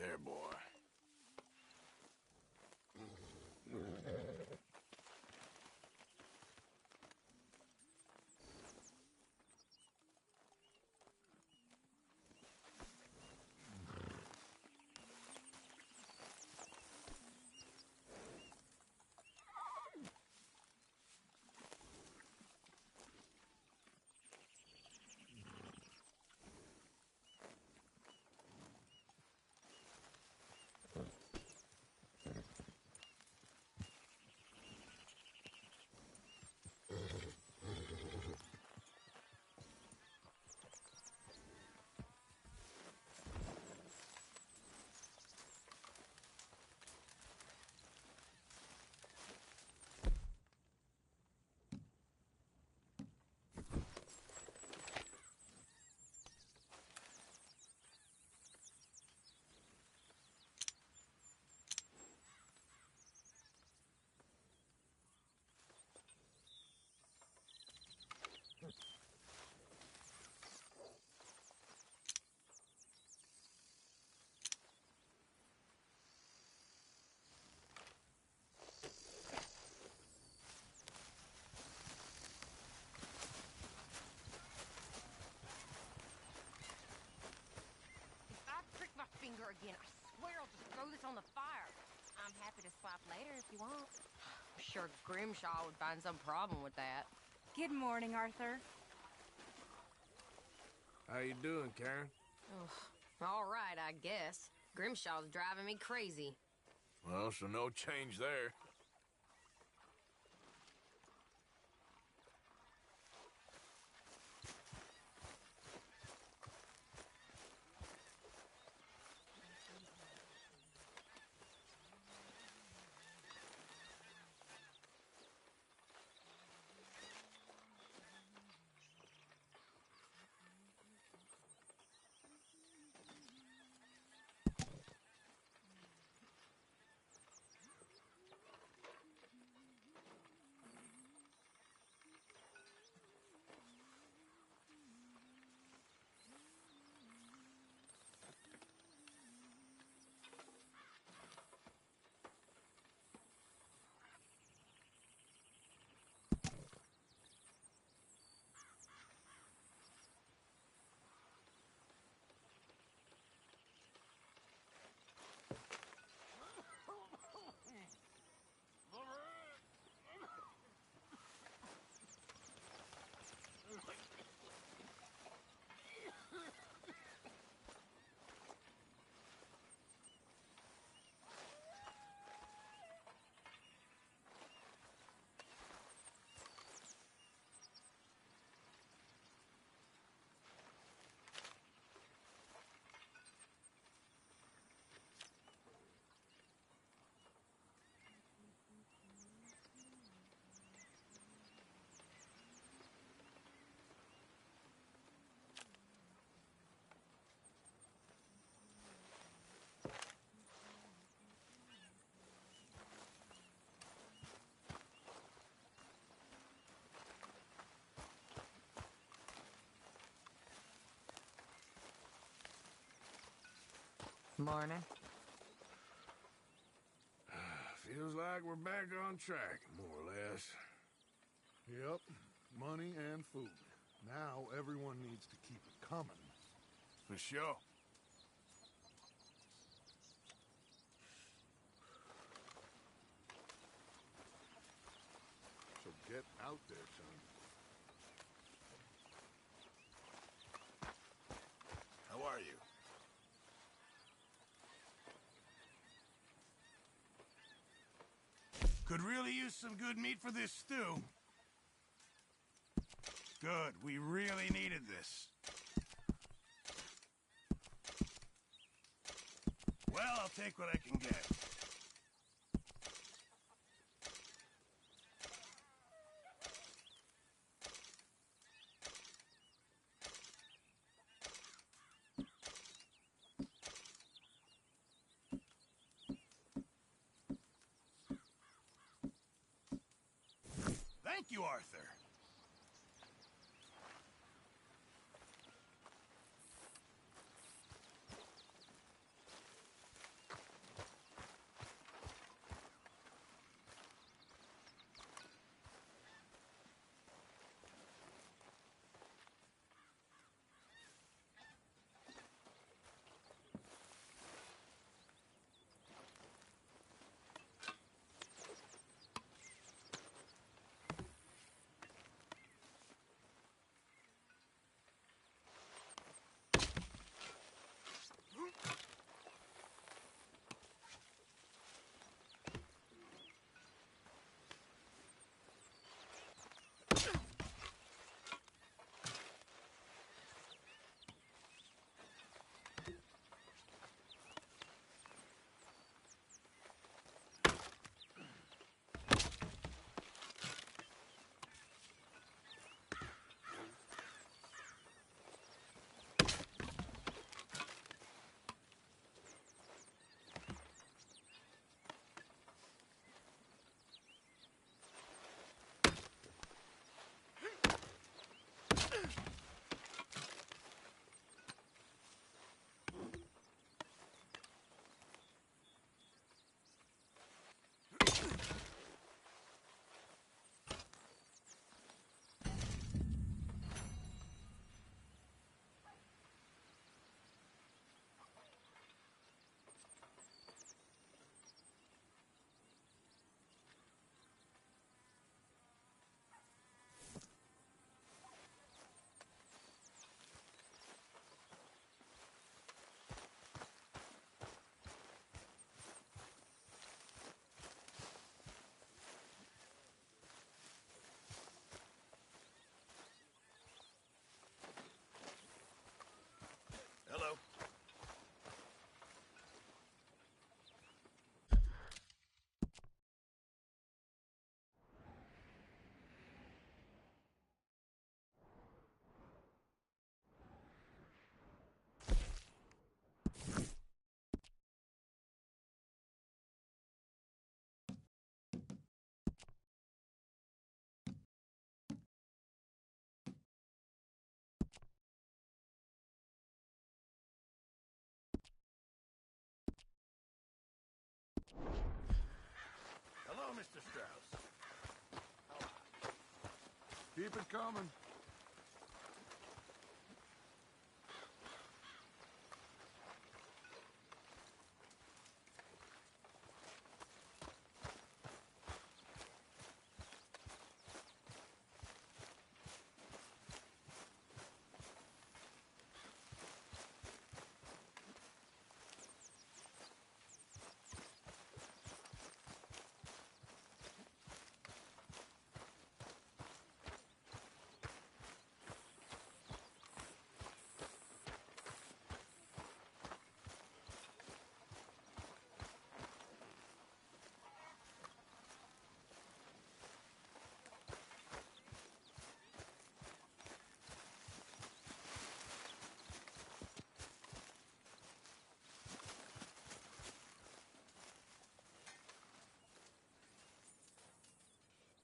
There, boy. If I prick my finger again, I swear I'll just throw this on the fire. I'm happy to swap later if you want. I'm sure Grimshaw would find some problem with that. Good morning, Arthur. How you doing, Karen? All right, I guess. Grimshaw's driving me crazy. Well, so no change there. Morning. Feels like we're back on track, more or less. Yep, money and food. Now everyone needs to keep it coming. For sure. So get out there, son. How are you? Could really use some good meat for this stew. Good, we really needed this. Well, I'll take what I can get. Thank you, Arthur. Mr. Strauss. Keep it coming.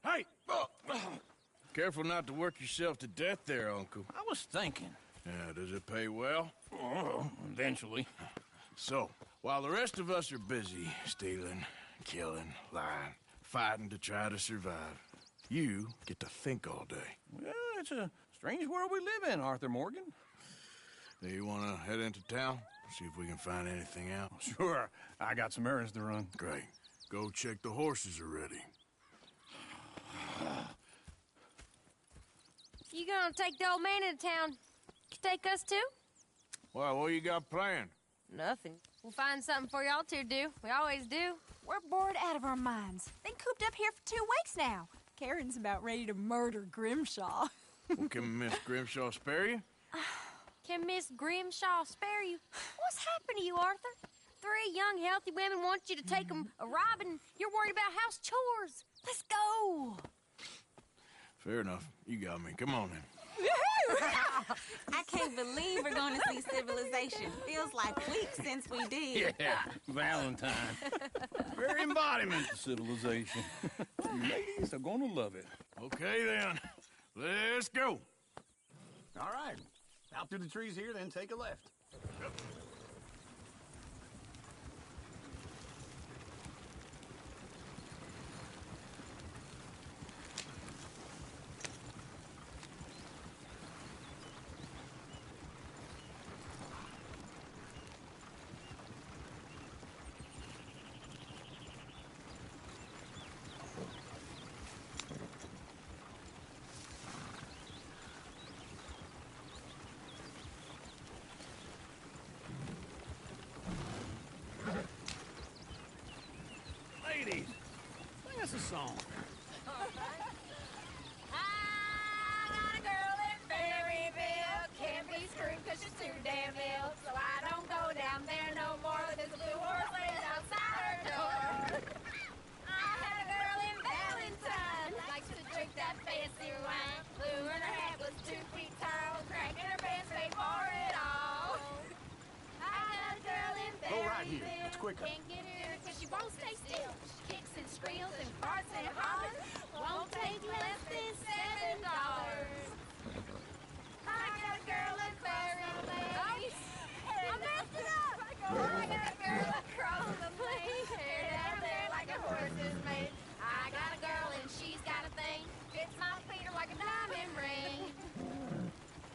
Hey! Careful not to work yourself to death there, Uncle. I was thinking. Yeah, does it pay well? Oh, eventually. So, while the rest of us are busy stealing, killing, lying, fighting to try to survive, you get to think all day. Well, it's a strange world we live in, Arthur Morgan. Do you want to head into town? See if we can find anything out? Sure, I got some errands to run. Great. Go check the horses are ready. You gonna take the old man into town? Take us too? Well, what you got planned? Nothing. We'll find something for y'all to do. We always do. We're bored out of our minds. Been cooped up here for 2 weeks now. Karen's about ready to murder Grimshaw. Well, can Miss Grimshaw spare you? Can Miss Grimshaw spare you? What's happened to you, Arthur? 3 young, healthy women want you to take them a robbing. You're worried about house chores. Let's go. Fair enough. You got me. Come on then. I can't believe we're going to see civilization. Feels like weeks since we did. Yeah, Valentine. Very embodiment of civilization. Ladies are gonna love it. Okay then. Let's go. All right. Out through the trees here, then take a left. Ladies, sing us a song. I got a girl in Berryville. Can't be screwed 'cause she's too damn ill. So I don't go down there no more. There's a blue horse laying outside her door. I had a girl in Valentine. Likes to drink that fancy wine. Blue and her hat was 2 feet tall. Cracking her pants paid for it all. I got a girl in Go right here. Berryville. It's quicker. Can't get her 'cause she won't stay still. She kicks and squeals and farts and hollers. Won't take less than $7. I got a girl in Berryville. I messed it up. I got a girl across the plain. Hair down there like a horse's mane. I got a girl and she's got a thing. Fits my feet like a diamond ring.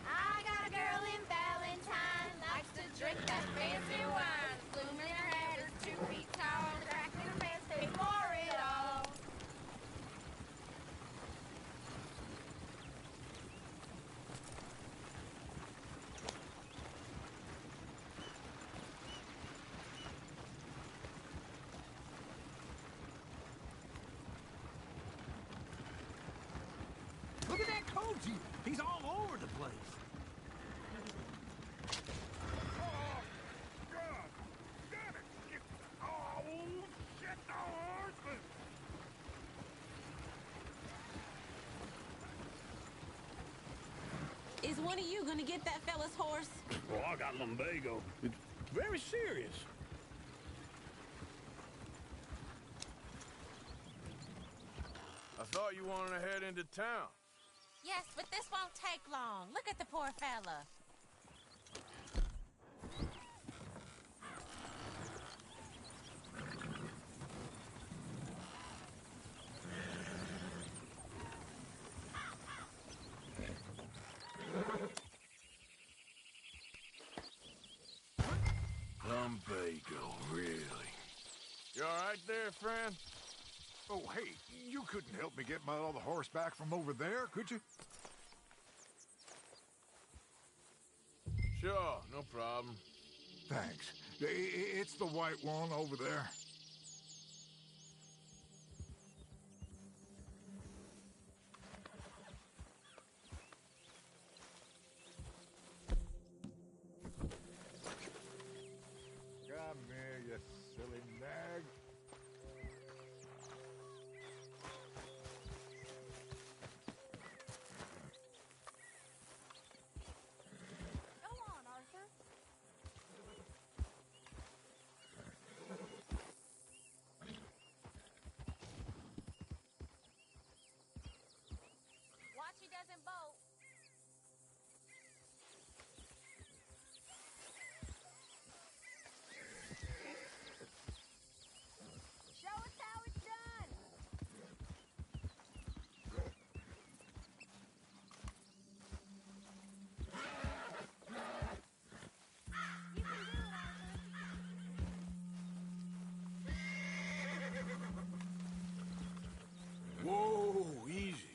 I got a girl in Valentine. Likes to drink that fancy wine. Bloom in her hat is 2 feet tall. Cracking her pants paid for it all. Look at that coach. He's all over the place. Oh, God! Damn it! Oh, shit, the horses! Is one of you going to get that fella's horse? Oh, I got lumbago. It's very serious. I thought you wanted to head into town. Yes, but this won't take long. Look at the poor fella. right there, friend? Oh, hey, you couldn't help me get my other horse back from over there, could you? Sure, no problem. Thanks. It's the white one over there. Come here, you silly nag. Go on, Arthur. Watch he doesn't bolt. Show us how it's done. You can do it, Arthur. Whoa, easy.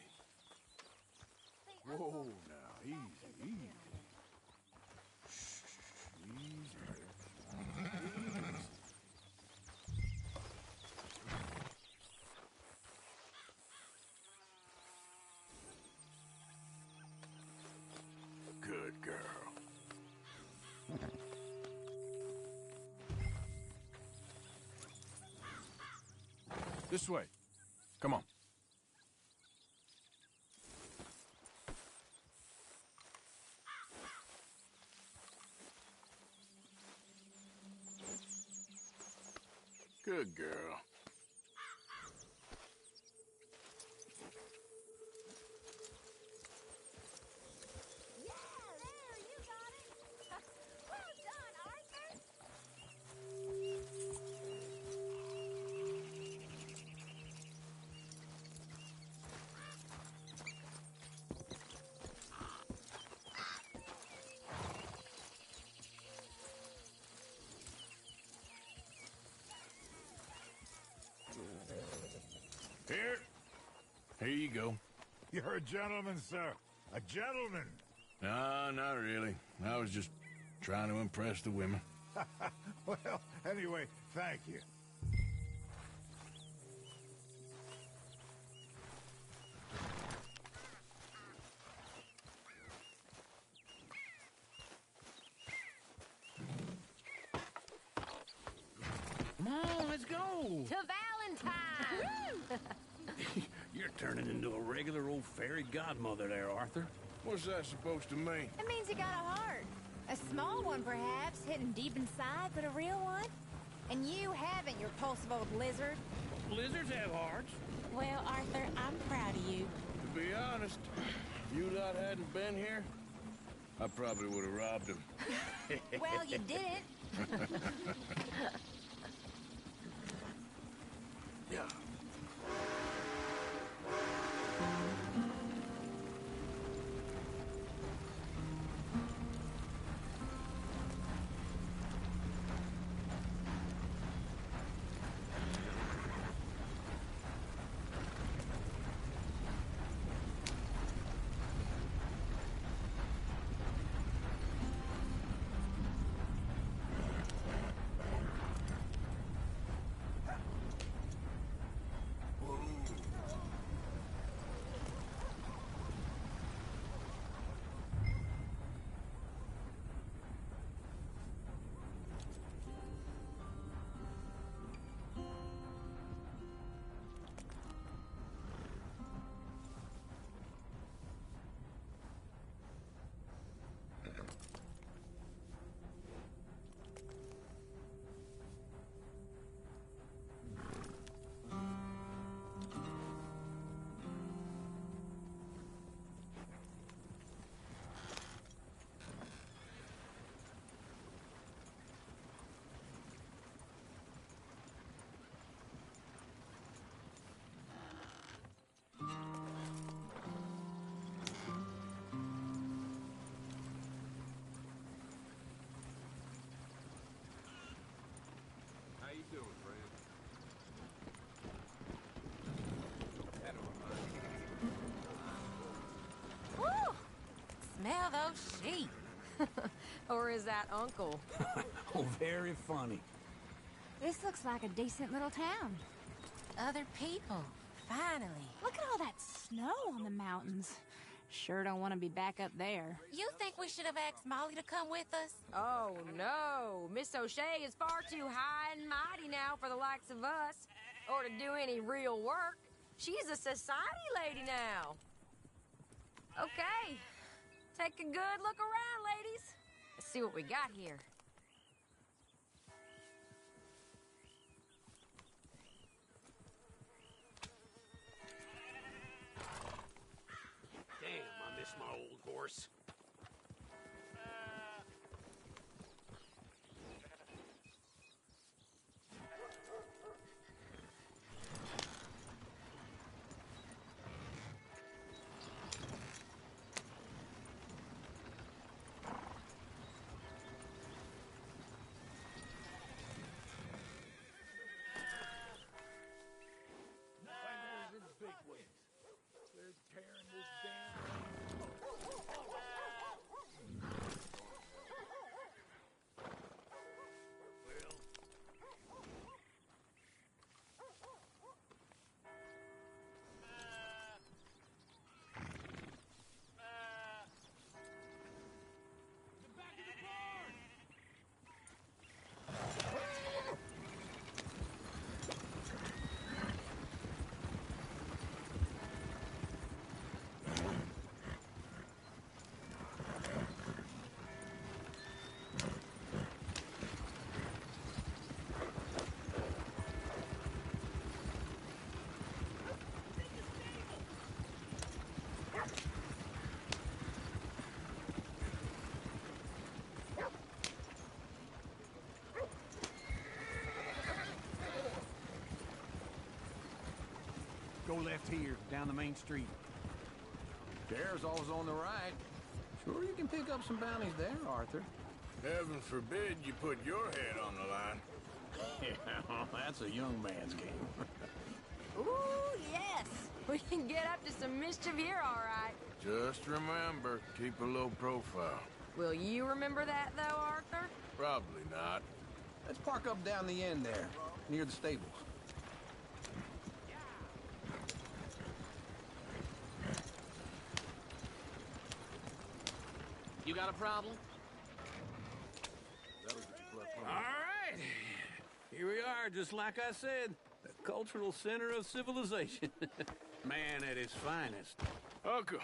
Whoa, now, easy, easy. Shh, easy there. Good girl. This way. Come on. Good girl. Yeah, there, you got it. Well done, Arthur. Here you go. You're a gentleman, sir. A gentleman. No, not really. I was just trying to impress the women. Well, anyway, thank you. Come on, let's go. To Valentine. You're turning into a regular old fairy godmother there, Arthur. What's that supposed to mean? It means you got a heart. A small one, perhaps, hidden deep inside, but a real one. And you haven't, you repulsive old lizard. Lizards have hearts. Well, Arthur, I'm proud of you. To be honest, if you lot hadn't been here, I probably would have robbed him. Well, you didn't. Yeah. Smell those sheep. Or is that Uncle? Oh, very funny. This looks like a decent little town. Other people, finally. Look at all that snow on the mountains. Sure don't want to be back up there. You think we should have asked Molly to come with us? Oh, no. Miss O'Shea is far too high and mighty now for the likes of us, or to do any real work. She's a society lady now. Okay. Take a good look around, ladies. Let's see what we got here. Damn, I miss my old horse. Go left here, down the main street. There's always on the right. Sure you can pick up some bounties there, Arthur. Heaven forbid you put your head on the line. Yeah, that's a young man's game. Ooh, yes. We can get up to some mischief here, all right. Just remember, keep a low profile. Will you remember that, though, Arthur? Probably not. Let's park up down the end there, near the stables. You got a problem? All right. Here we are, just like I said. The cultural center of civilization. Man at his finest. Uncle,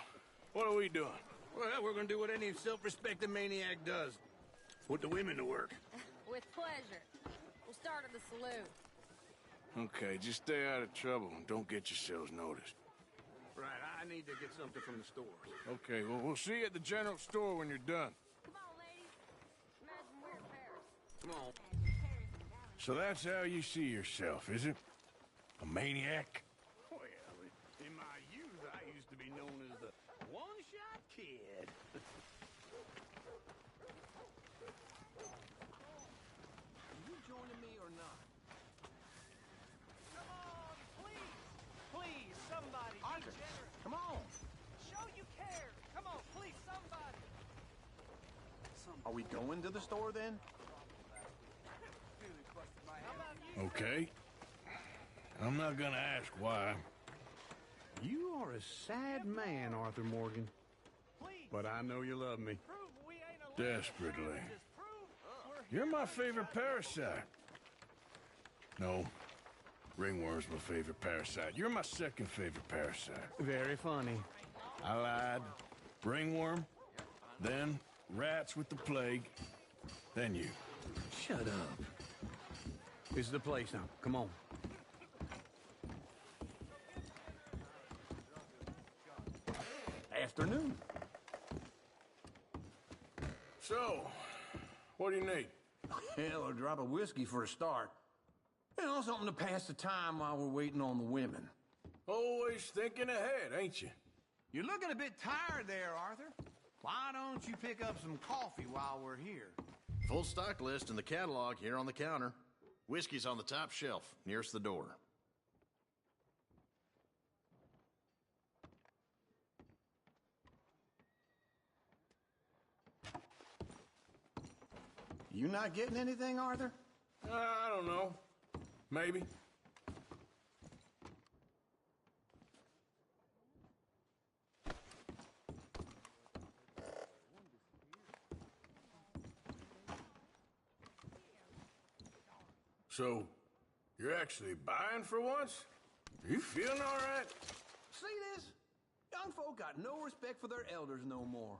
what are we doing? Well, we're gonna do what any self-respecting maniac does. Put the women to work. With pleasure. We'll start at the saloon. Okay, just stay out of trouble and don't get yourselves noticed. Right, I need to get something from the stores. Okay, well, we'll see you at the general store when you're done. Come on, ladies. Imagine we're in Paris. Come on. So that's how you see yourself, is it? A maniac? Well, in my youth, I used to be known as the one-shot kid. Are you joining me or not? Come on, please! Please, somebody, Arthur, be generous. come on. Show you care. Come on, please, somebody. Are we going to the store then? Okay. I'm not gonna ask why. You are a sad man, Arthur Morgan. Please, But I know you love me. prove we ain't a Desperately. Just prove You're my favorite parasite. No. Ringworm's my favorite parasite. You're my second favorite parasite. Very funny. I lied. Ringworm. Then rats with the plague. Then you. Shut up. This is the place now. Come on. Afternoon. So, what do you need? Hell, a drop of whiskey for a start. You know, something to pass the time while we're waiting on the women. Always thinking ahead, ain't you? You're looking a bit tired there, Arthur. Why don't you pick up some coffee while we're here? Full stock list in the catalog here on the counter. Whiskey's on the top shelf, nearest the door. You not getting anything, Arthur? I don't know. Maybe. So, you're actually buying for once? You feeling all right? See this? Young folk got no respect for their elders no more.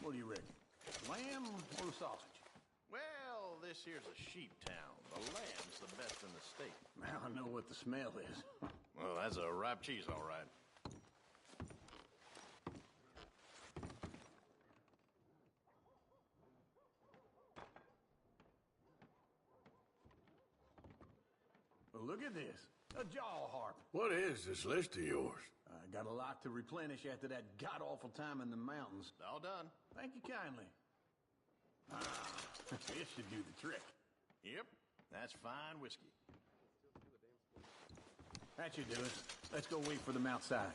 What do you reckon? Lamb or the sausage? Well, this here's a sheep town. The lamb's the best in the state. I know what the smell is. Well, that's a ripe cheese, all right. Well, look at this. A jaw harp. What is this list of yours? I got a lot to replenish after that god-awful time in the mountains. All done. Thank you kindly. This should do the trick. Yep, that's fine whiskey. That should do it. Let's go wait for them outside.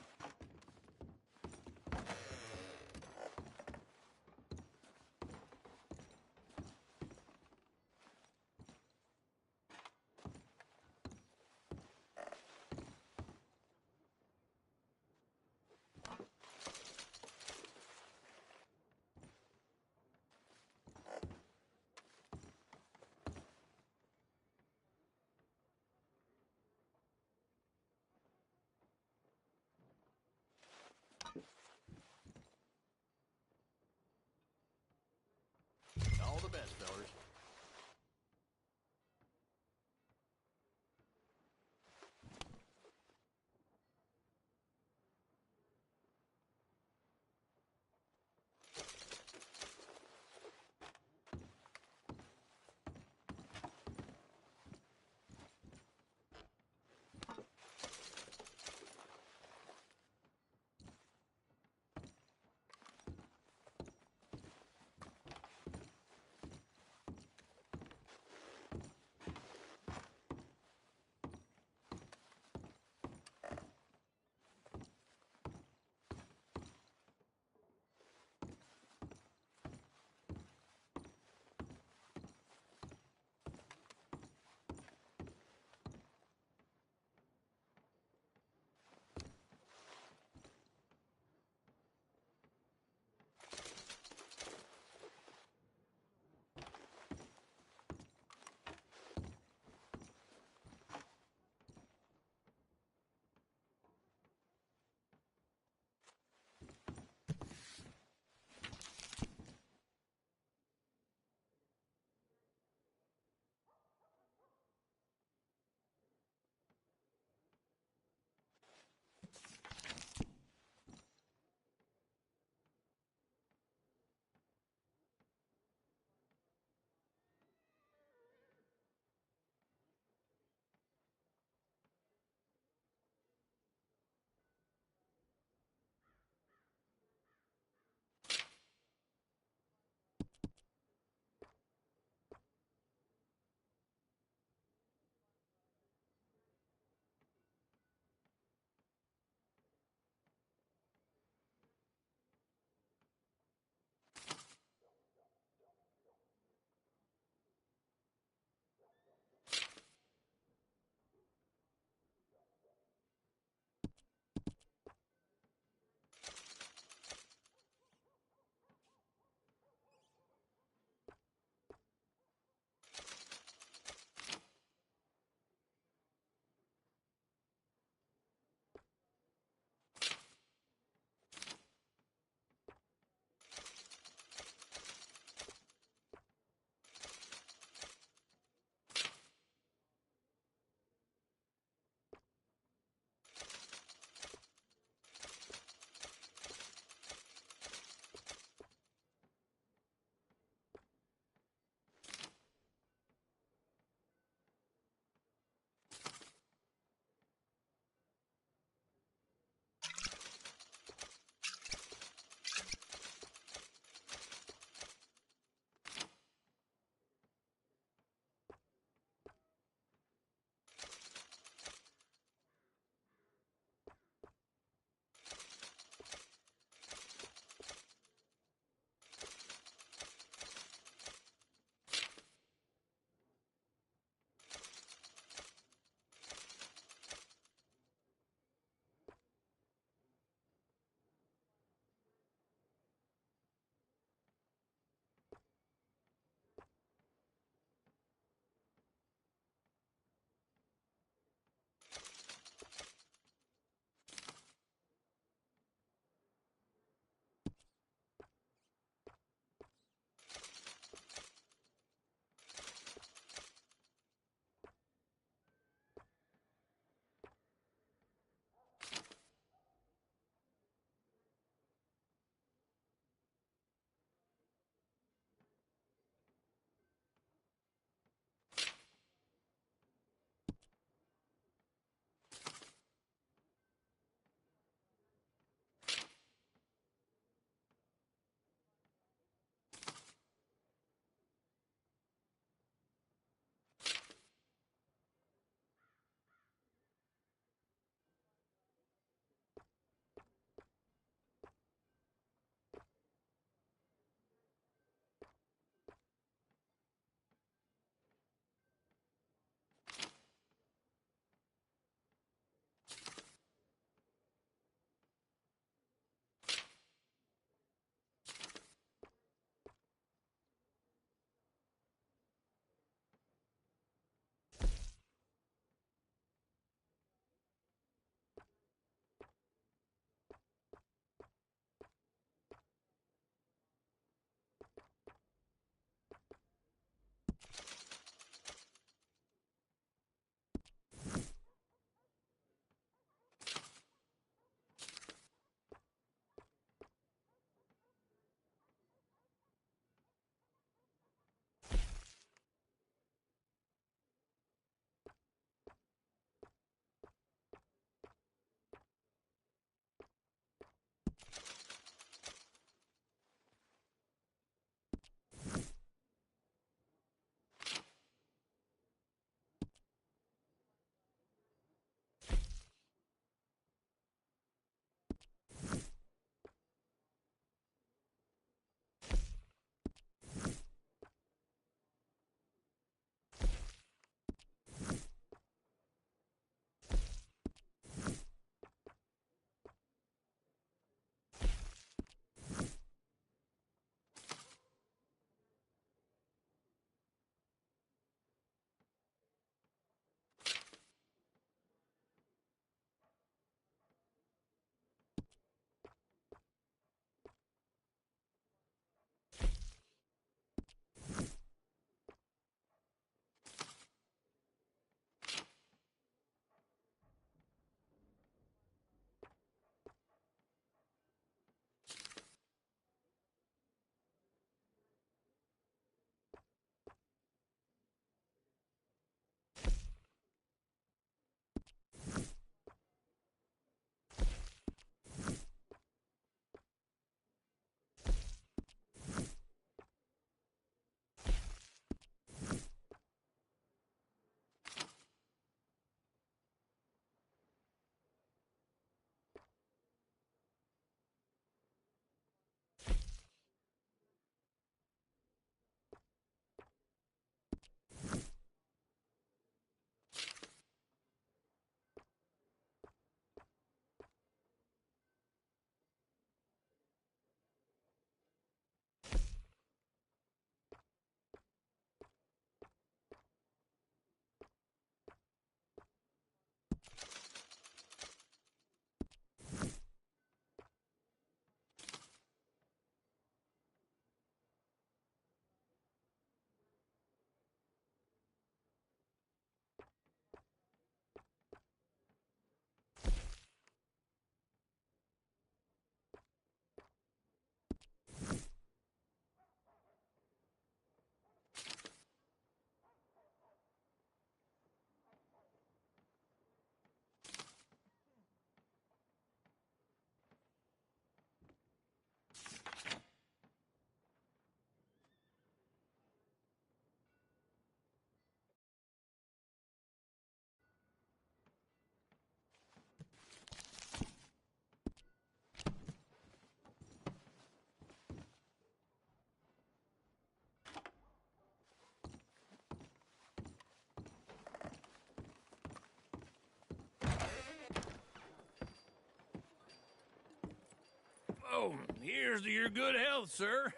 Here's to your good health, sir.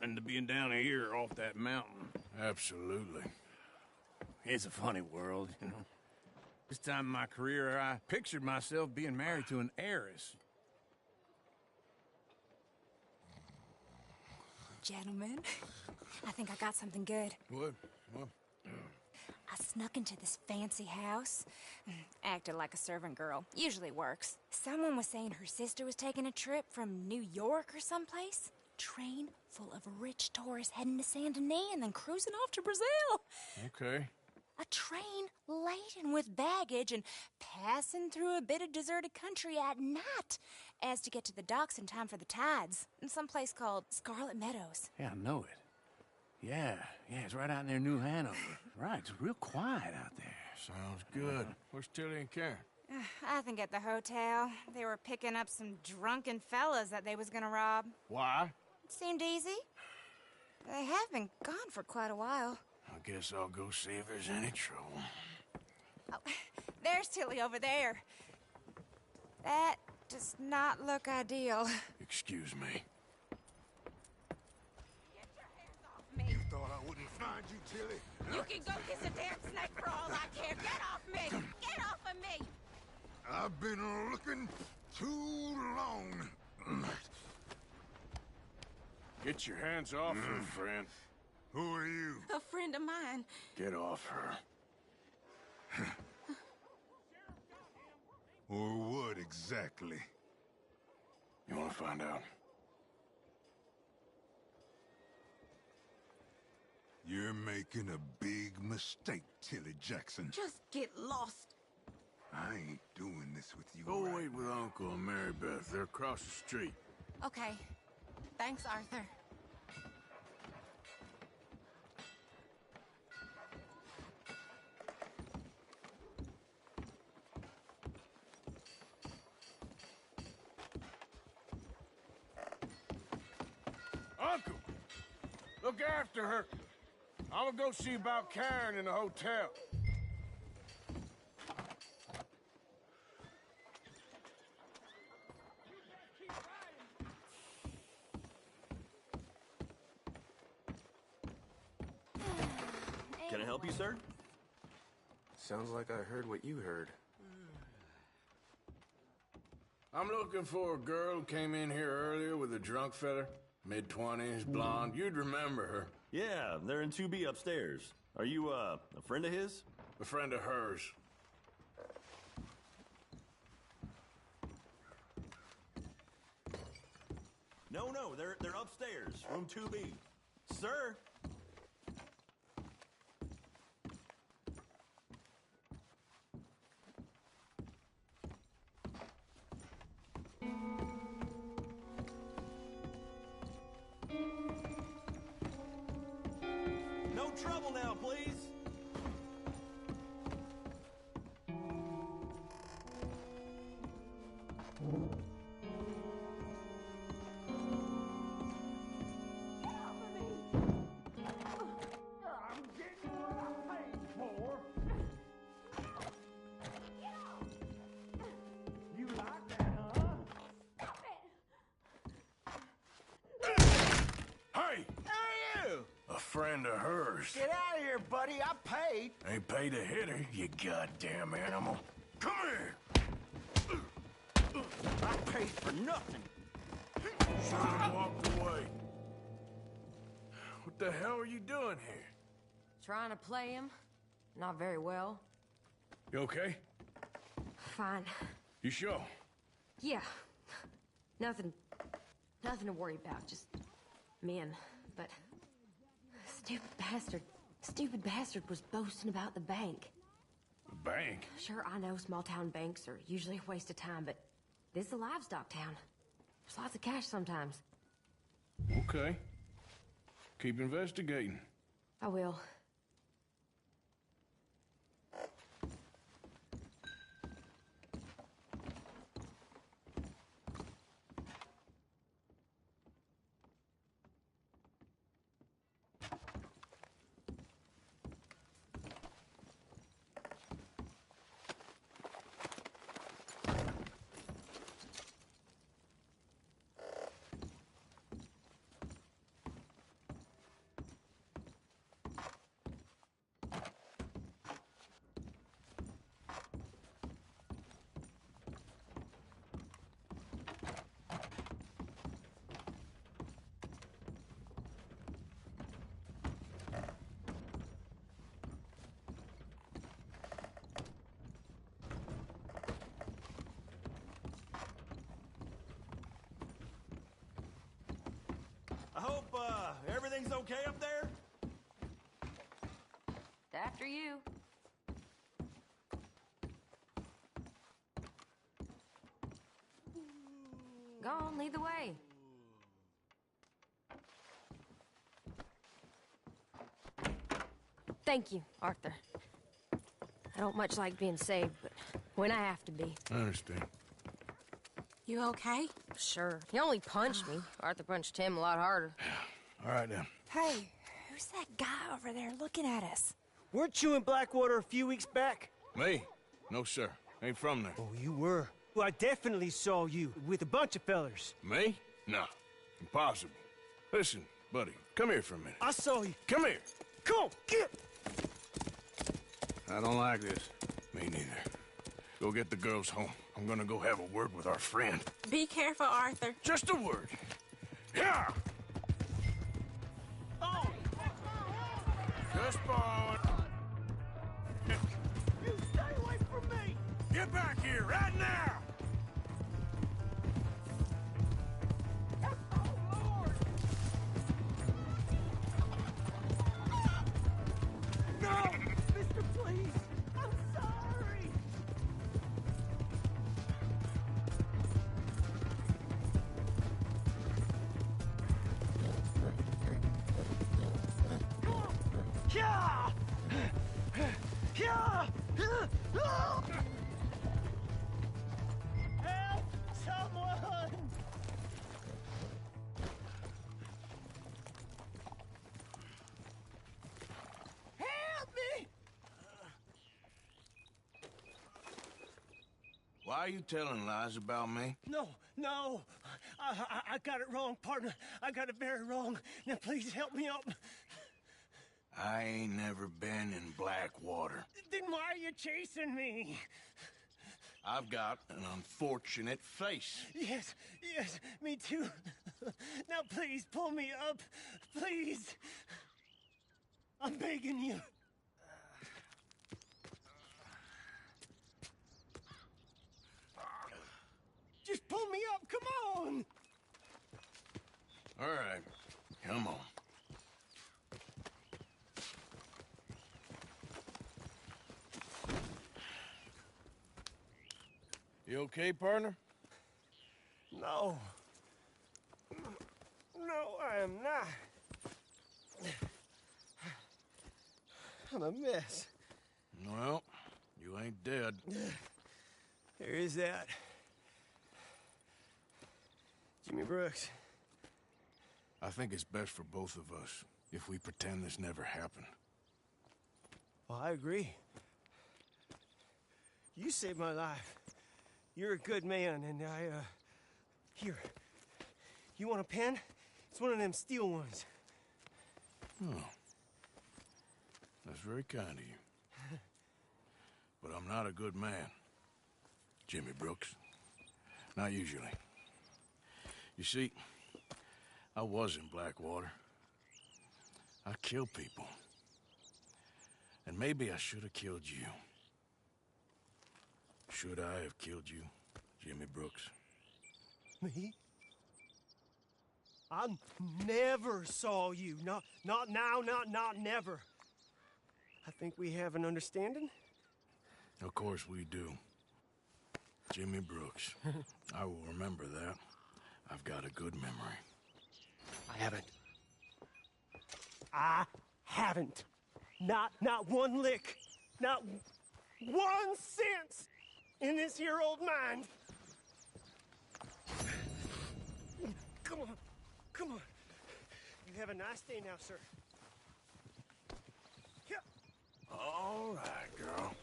And to being down here off that mountain. Absolutely. It's a funny world, you know. This time in my career, I pictured myself being married to an heiress. Gentlemen, I think I got something good. What? I snuck into this fancy house, acted like a servant girl. Usually works. Someone was saying her sister was taking a trip from New York or someplace. Train full of rich tourists heading to Saint Denis and then cruising off to Brazil. Okay. A train laden with baggage and passing through a bit of deserted country at night as to get to the docks in time for the tides in some place called Scarlet Meadows. Yeah, I know it. Yeah, it's right out near New Hanover. Right, it's real quiet out there. Sounds good. Where's Tilly and Karen? I think at the hotel. They were picking up some drunken fellas that they was gonna rob. Why? It seemed easy. They have been gone for quite a while. I guess I'll go see if there's any trouble. Oh, there's Tilly over there. That does not look ideal. Excuse me. You thought I wouldn't find you, Tilly? You can go kiss a damn snake for all I care. Get off me! Get off of me! I've been looking too long. Get your hands off her, friend. Who are you? A friend of mine. Get off her. Or what exactly? You want to find out? You're making a big mistake, Tilly Jackson. Just get lost. I ain't doing this with you. Go right wait with Uncle and Mary Beth. They're across the street. Okay. Thanks, Arthur. Uncle! Look after her. I'm gonna go see about Karen in the hotel. Can I help you, sir? Sounds like I heard what you heard. I'm looking for a girl who came in here earlier with a drunk fella. Mid-20s, blonde. You'd remember her. Yeah, they're in 2B upstairs. Are you, a friend of his? A friend of hers. No, they're upstairs, room 2B. Sir? No trouble now, please. Hey! A friend of hers. Get out of here, buddy. I paid. Ain't paid to hit her, you goddamn animal. Come here! I paid for nothing. Should have walked away. What the hell are you doing here? Trying to play him. Not very well. You okay? Fine. You sure? Yeah. Nothing to worry about. Just men. But stupid bastard was boasting about the bank. The bank? Sure, I know small town banks are usually a waste of time, but this is a livestock town. There's lots of cash sometimes. Okay. Keep investigating. I will. you. Go on, lead the way. Thank you, Arthur. I don't much like being saved, but when I have to be. I understand. You okay? Sure. He only punched me. Arthur punched him a lot harder. All right, then. Hey, who's that guy over there looking at us? Weren't you in Blackwater a few weeks back? Me? No, sir. Ain't from there. Oh, you were. Well, I definitely saw you with a bunch of fellers. Me? No. Impossible. Listen, buddy, come here for a minute. I saw you. Come here. Come on, get! I don't like this. Me neither. Go get the girls home. I'm gonna go have a word with our friend. Be careful, Arthur. Just a word. Yeah! Oh! Just borrowing. You stay away from me! Get back here right now! No! Mister, please! I'm sorry! Yeah! Yeah! Help someone! Help me! Why are you telling lies about me? No. I got it wrong, partner. I got it very wrong. Now, please help me up. I ain't never been in Blackwater. Then why are you chasing me? I've got an unfortunate face. Yes, me too. Now, please, pull me up. Please. I'm begging you. Just pull me up, come on! All right, come on. You okay, partner? No. No, I am not. I'm a mess. Well, you ain't dead. There is that. Jimmy Brooks. I think it's best for both of us if we pretend this never happened. Well, I agree. You saved my life. You're a good man, and here. You want a pen? It's one of them steel ones. Oh. That's very kind of you. But I'm not a good man, Jimmy Brooks. Not usually. You see, I was in Blackwater. I killed people. And maybe I should have killed you. Should I have killed you, Jimmy Brooks? Me? I never saw you. Not now, not never. I think we have an understanding. Of course we do. Jimmy Brooks. I will remember that. I've got a good memory. I haven't. Not one lick. Not 1 cent in this here old mind. Come on. You have a nice day now, sir. Here. All right, girl.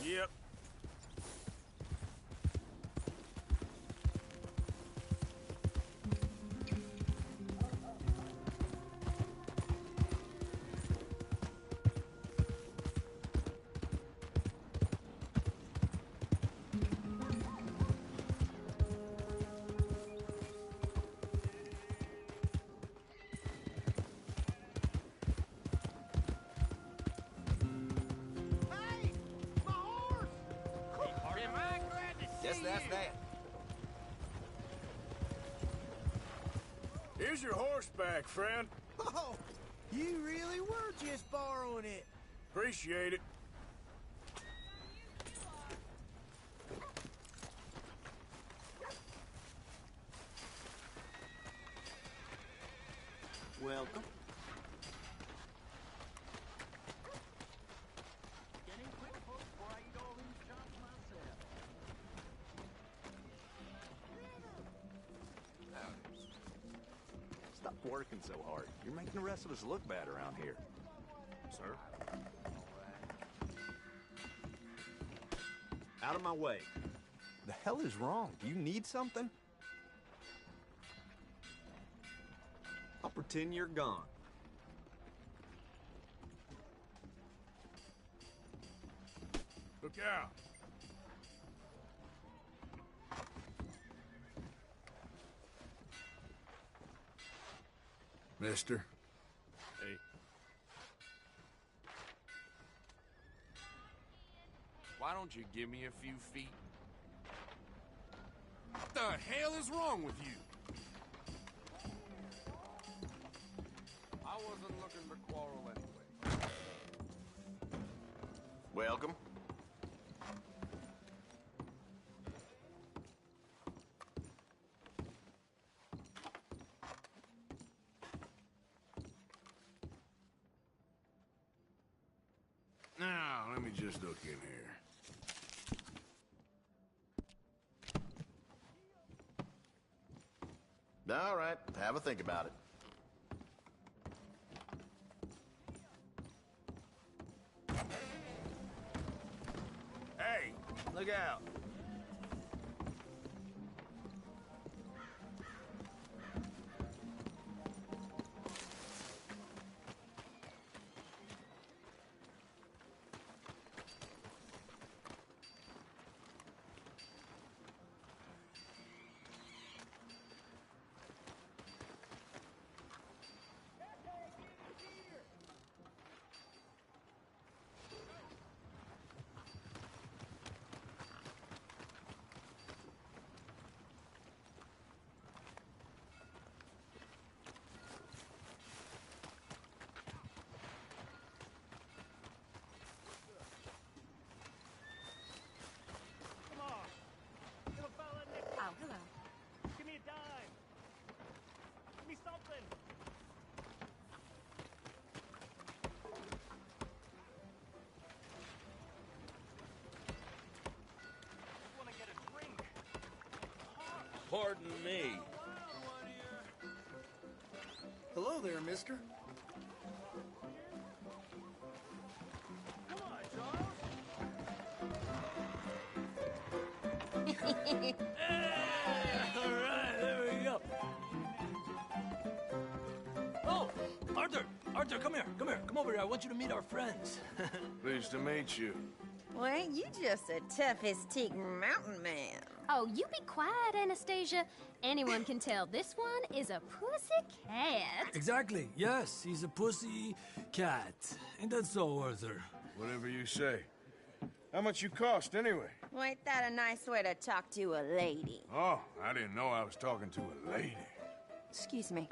Yep. Guess that's that. Here's your horseback, friend. Oh, you really were just borrowing it. Appreciate it. Welcome. Stop working so hard. You're making the rest of us look bad around here. Sir? Out of my way. The hell is wrong? Do you need something? I'll pretend you're gone. Look out. Mister. Hey. Why don't you give me a few feet? What the hell is wrong with you? I wasn't looking to quarrel anyway. Welcome. Now, let me just look in here. All right, have a think about it. Hey, look out. Oh, hello. Give me a dime. Give me something. I want to get a drink. Pardon me. Hello there, mister. Come on, Charles. All right, there we go. Oh, Arthur! Arthur, come here. Come here. Come over here. I want you to meet our friends. Pleased to meet you. Well, ain't you just a tough-as-teak mountain man? Oh, you be quiet, Anastasia. Anyone can tell this one is a pussy cat. Exactly. Yes, he's a pussy cat. Ain't that so, Arthur? Whatever you say. How much you cost, anyway? Well, ain't that a nice way to talk to a lady? Oh, I didn't know I was talking to a lady. Excuse me.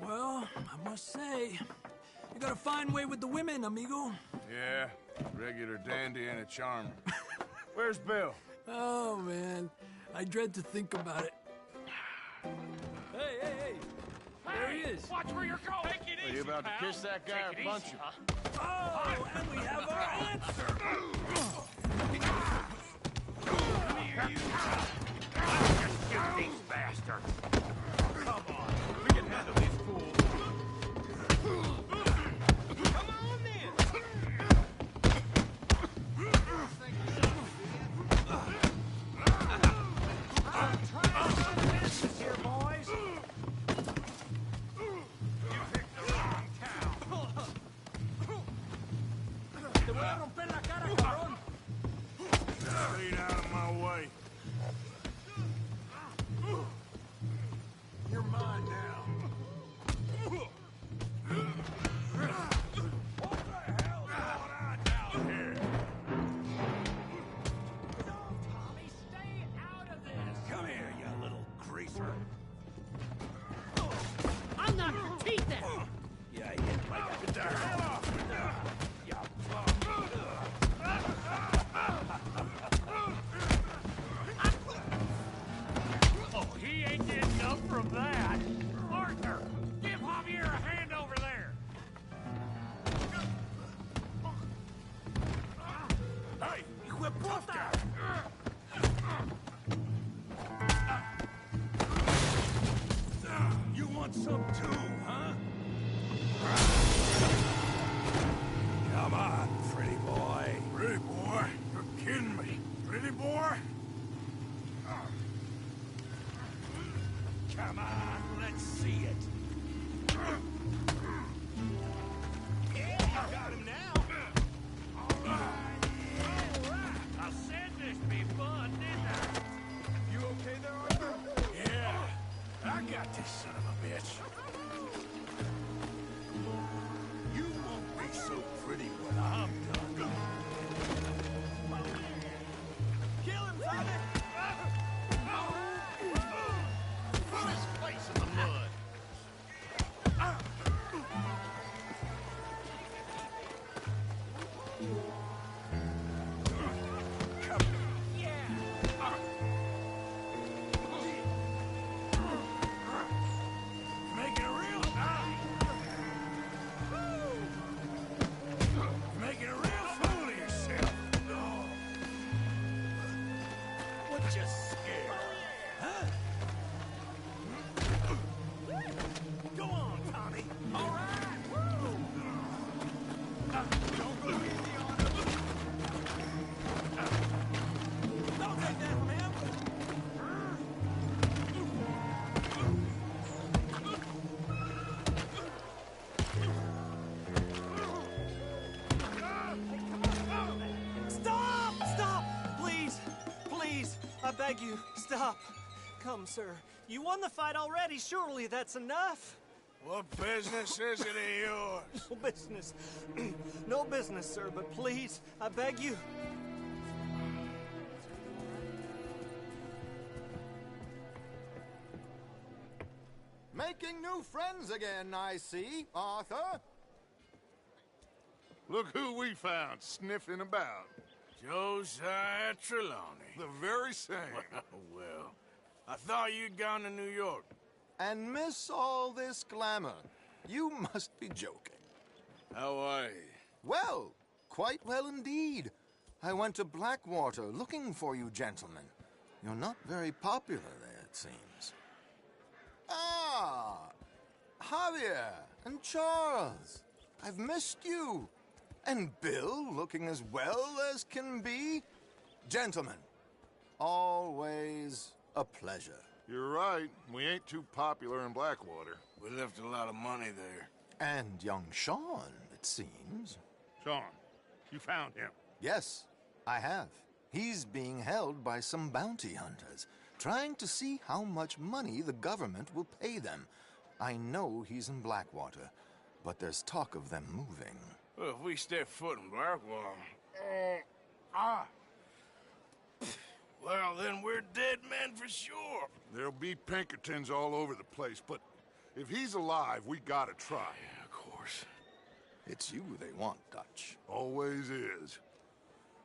Well, I must say, you got a fine way with the women, amigo. Yeah, regular dandy and a charmer. Where's Bill? Oh, man. I dread to think about it. Hey! There he is. Watch where you're going. Take it Are easy, you about pal. to kiss that guy Take or it punch easy, him? huh? Oh, and we have our answer. Come here, you. Let's just shoot these bastards. Come on. We can handle these fools. Come on, then. I'm trying to run business here, boys. You picked the wrong town. Te voy a romper la cara, cabrón. Stay out of my way. You're mine now. What the hell's going on down here? Ready, boy? Come on, let's see it. Yeah, got him now. All right. I said this would be fun, didn't I? You okay there, Arthur? Yeah, I got this son of a bitch. You won't be so pretty when I'm done. Kill him, Father! Put his face in the mud. Making a real... Making a real fool of yourself. What you scared? Huh? Go on, Tommy. All right. Don't go easy on him. Don't take that from him. Stop! Stop! Please! Please! I beg you, stop. Come, sir. You won the fight already. Surely that's enough. What business is it of yours? No business. No business, sir, but please, I beg you. Making new friends again, I see, Arthur. Look who we found sniffing about. Josiah Trelawney. The very same. Well, I thought you'd gone to New York. And miss all this glamour. You must be joking. How are you? Well, quite well indeed. I went to Blackwater looking for you gentlemen. You're not very popular there, it seems. Ah, Javier and Charles. I've missed you. And Bill looking as well as can be. Gentlemen, always a pleasure. You're right. We ain't too popular in Blackwater. We left a lot of money there. And young Sean, it seems. Sean, you found him. Yes, I have. He's being held by some bounty hunters, trying to see how much money the government will pay them. I know he's in Blackwater, but there's talk of them moving. Well, if we step foot in Blackwater... Well, then we're dead men for sure. There'll be Pinkertons all over the place, but if he's alive, we gotta try. Yeah, of course. It's you they want, Dutch. Always is.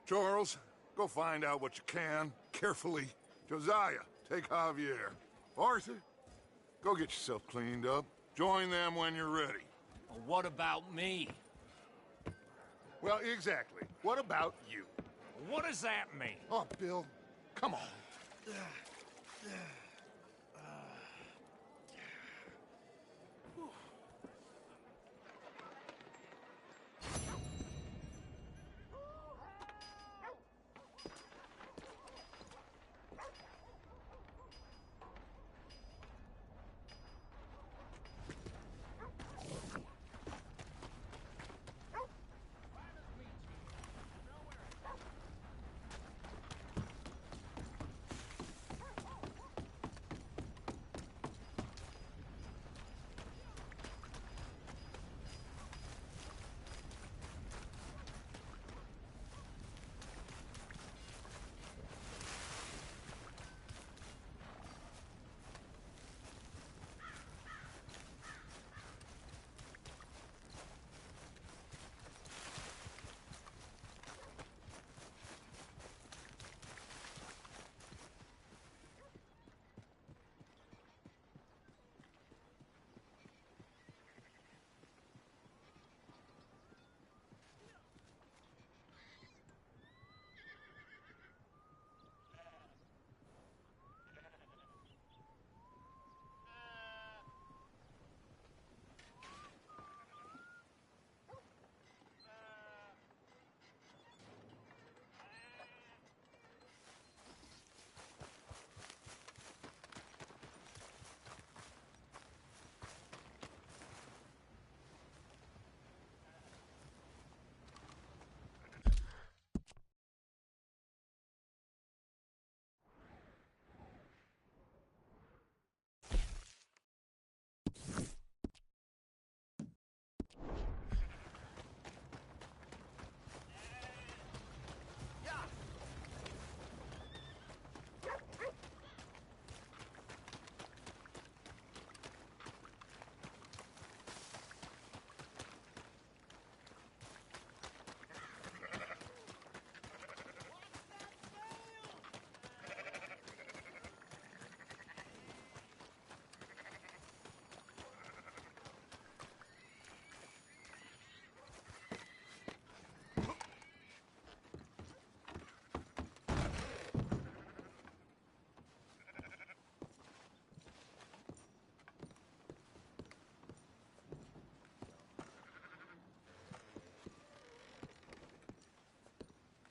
Charles, go find out what you can, carefully. Josiah, take Javier. Arthur, go get yourself cleaned up. Join them when you're ready. Well, what about me? Well, exactly. What about you? What does that mean? Oh, Bill, come on.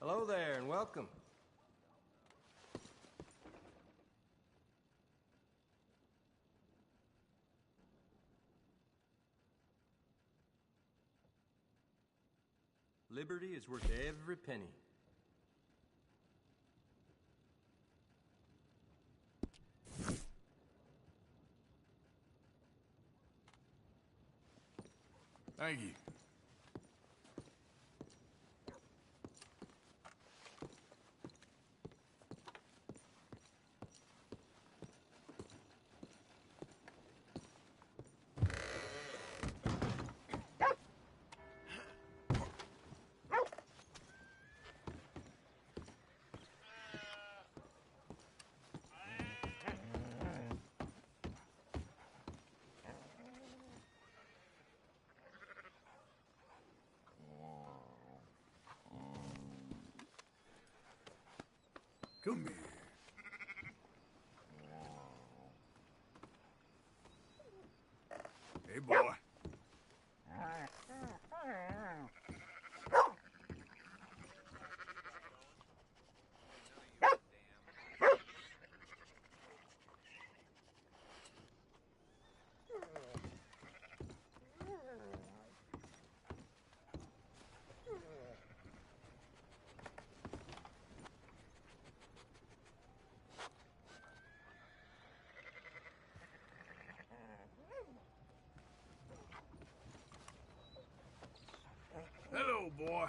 Hello there, and welcome. Liberty is worth every penny. Thank you. Come here. Hey, boy. Hello, boy.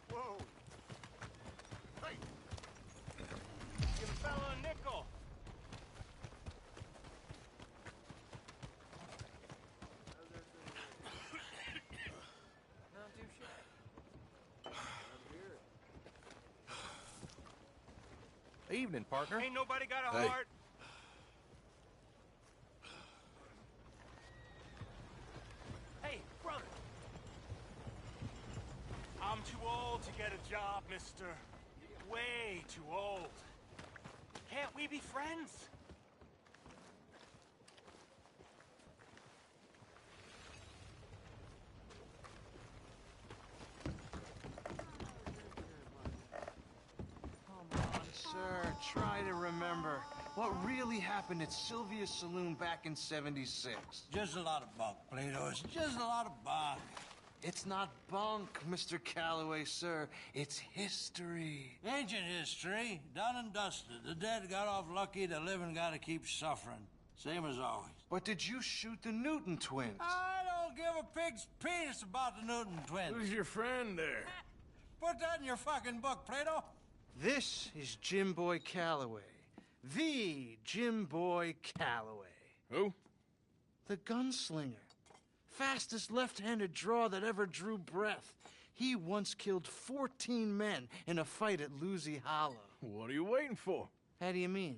Whoa. Hey. Give a fella a nickel. Not too shabby. Evening, partner. Ain't nobody got a Hey. heart. Hey, brother. I'm too old to get a job, mister. Way too old. Can't we be friends? Come on, sir. Try to remember what really happened at Sylvia's Saloon back in '76. Just a lot of bunk, Plato. It's just a lot of bunk. It's not bunk, Mr. Calloway, sir. It's history. Ancient history, done and dusted. The dead got off lucky, the living gotta keep suffering. Same as always. But did you shoot the Newton twins? I don't give a pig's penis about the Newton twins. Who's your friend there? Put that in your fucking book, Plato. This is Jim Boy Calloway. The Jim Boy Calloway. Who? The gunslinger. Fastest left-handed draw that ever drew breath. He once killed 14 men in a fight at Lucy Hollow. What are you waiting for? How do you mean?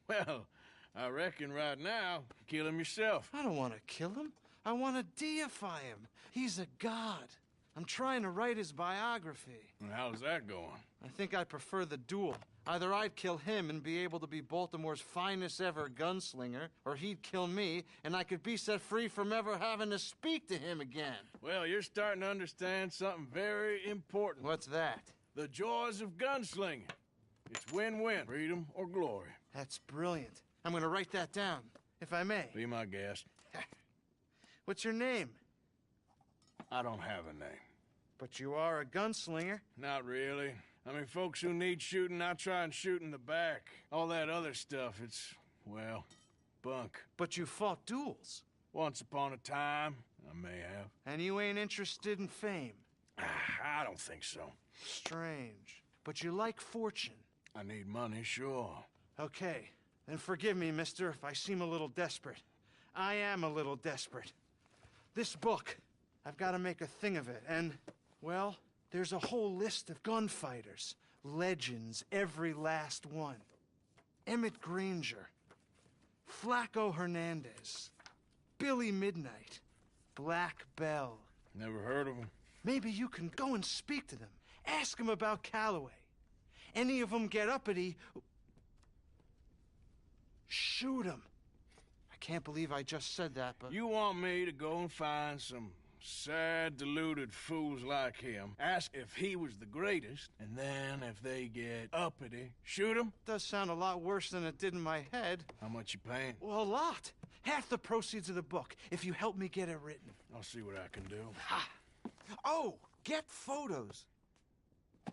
Well, I reckon right now, kill him yourself. I don't want to kill him. I want to deify him. He's a god. I'm trying to write his biography. And how's that going? I think I prefer the duel. Either I'd kill him and be able to be Baltimore's finest ever gunslinger, or he'd kill me and I could be set free from ever having to speak to him again. Well, you're starting to understand something very important. What's that? The joys of gunslinging. It's win-win, freedom or glory. That's brilliant. I'm gonna write that down, if I may. Be my guest. What's your name? I don't have a name. But you are a gunslinger. Not really. I mean, folks who need shooting, I try and shoot in the back. All that other stuff, it's, well, bunk. But you fought duels. Once upon a time, I may have. And you ain't interested in fame. I don't think so. Strange. But you like fortune. I need money, sure. Okay. Then forgive me, mister, if I seem a little desperate. I am a little desperate. This book, I've got to make a thing of it, and, well, there's a whole list of gunfighters. Legends, every last one. Emmett Granger, Flaco Hernandez, Billy Midnight, Black Bell. Never heard of them. Maybe you can go and speak to them. Ask them about Calloway. Any of them get uppity, shoot them. I can't believe I just said that, but... You want me to go and find some sad, deluded fools like him, ask if he was the greatest, and then if they get uppity, shoot him? Does sound a lot worse than it did in my head. How much you paying? Well, a lot. Half the proceeds of the book, if you help me get it written. I'll see what I can do. Ha! Oh, get photos.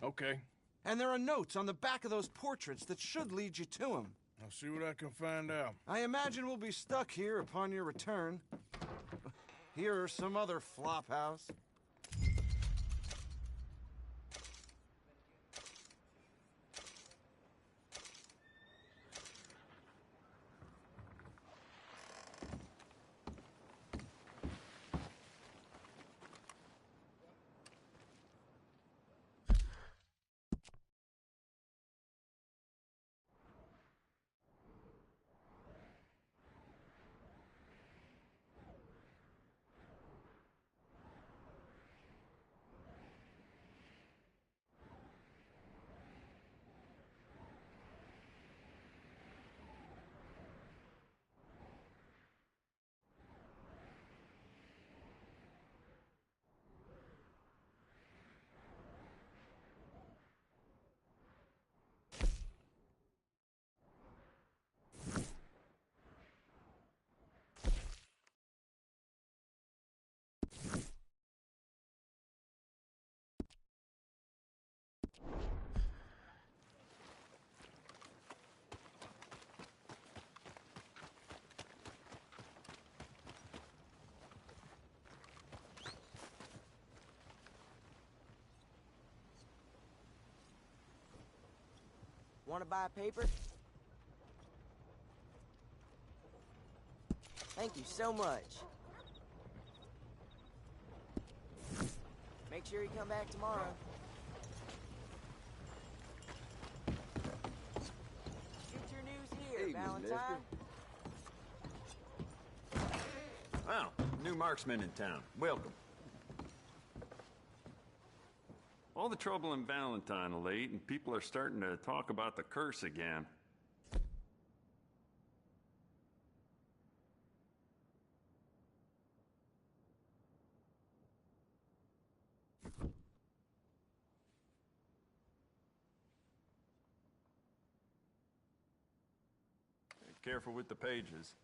Okay. And there are notes on the back of those portraits that should lead you to him. I'll see what I can find out. I imagine we'll be stuck here upon your return. Here or some other flop house. Want to buy a paper? Thank you so much. Make sure you come back tomorrow. Get your news here, Valentine. Wow, new marksman in town. Welcome. All the trouble in Valentine of late, and people are starting to talk about the curse again. Careful with the pages.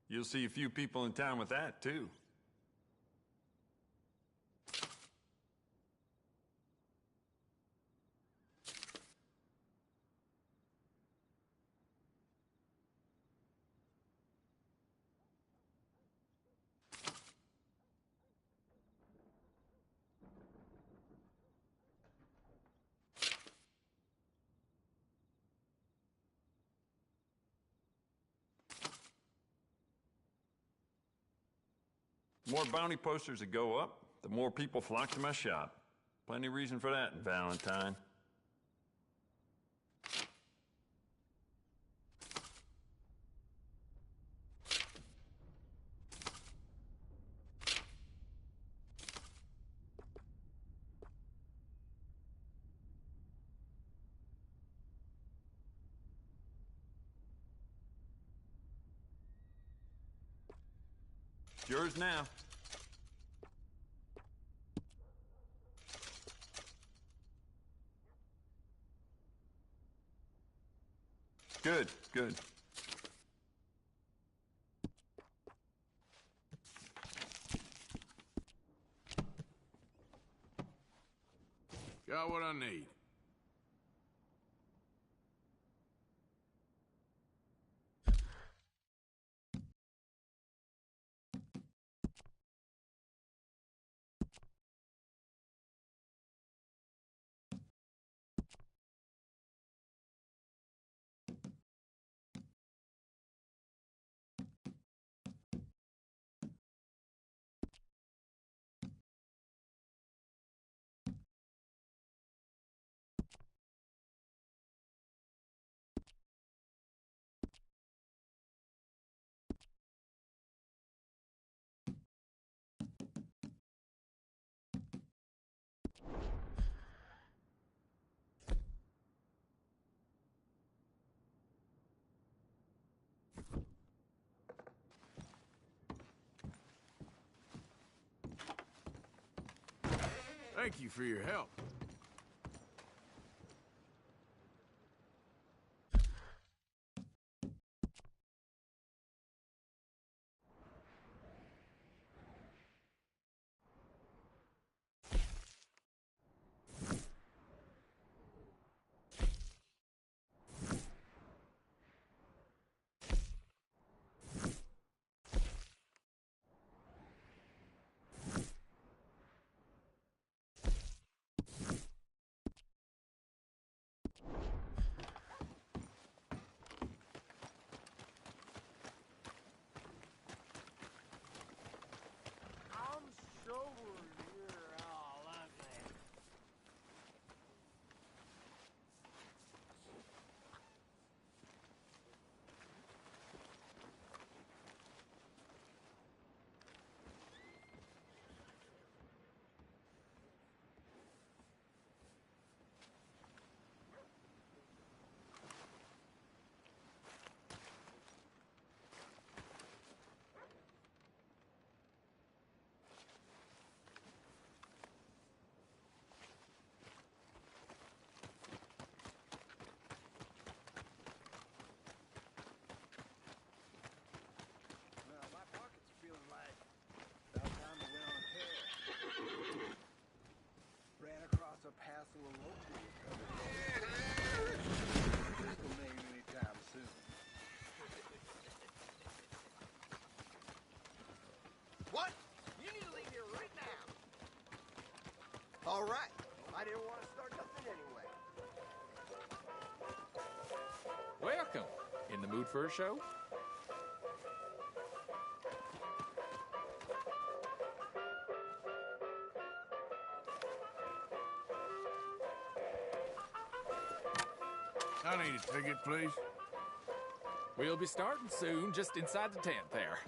You'll see a few people in town with that, too. The more bounty posters that go up, the more people flock to my shop. Plenty of reason for that in Valentine. It's yours now. Good, good. Got what I need. Thank you for your help. What? You need to leave here right now. All right. I didn't want to start nothing anyway. Welcome. In the mood for a show? I need a ticket, please. We'll be starting soon, just inside the tent there.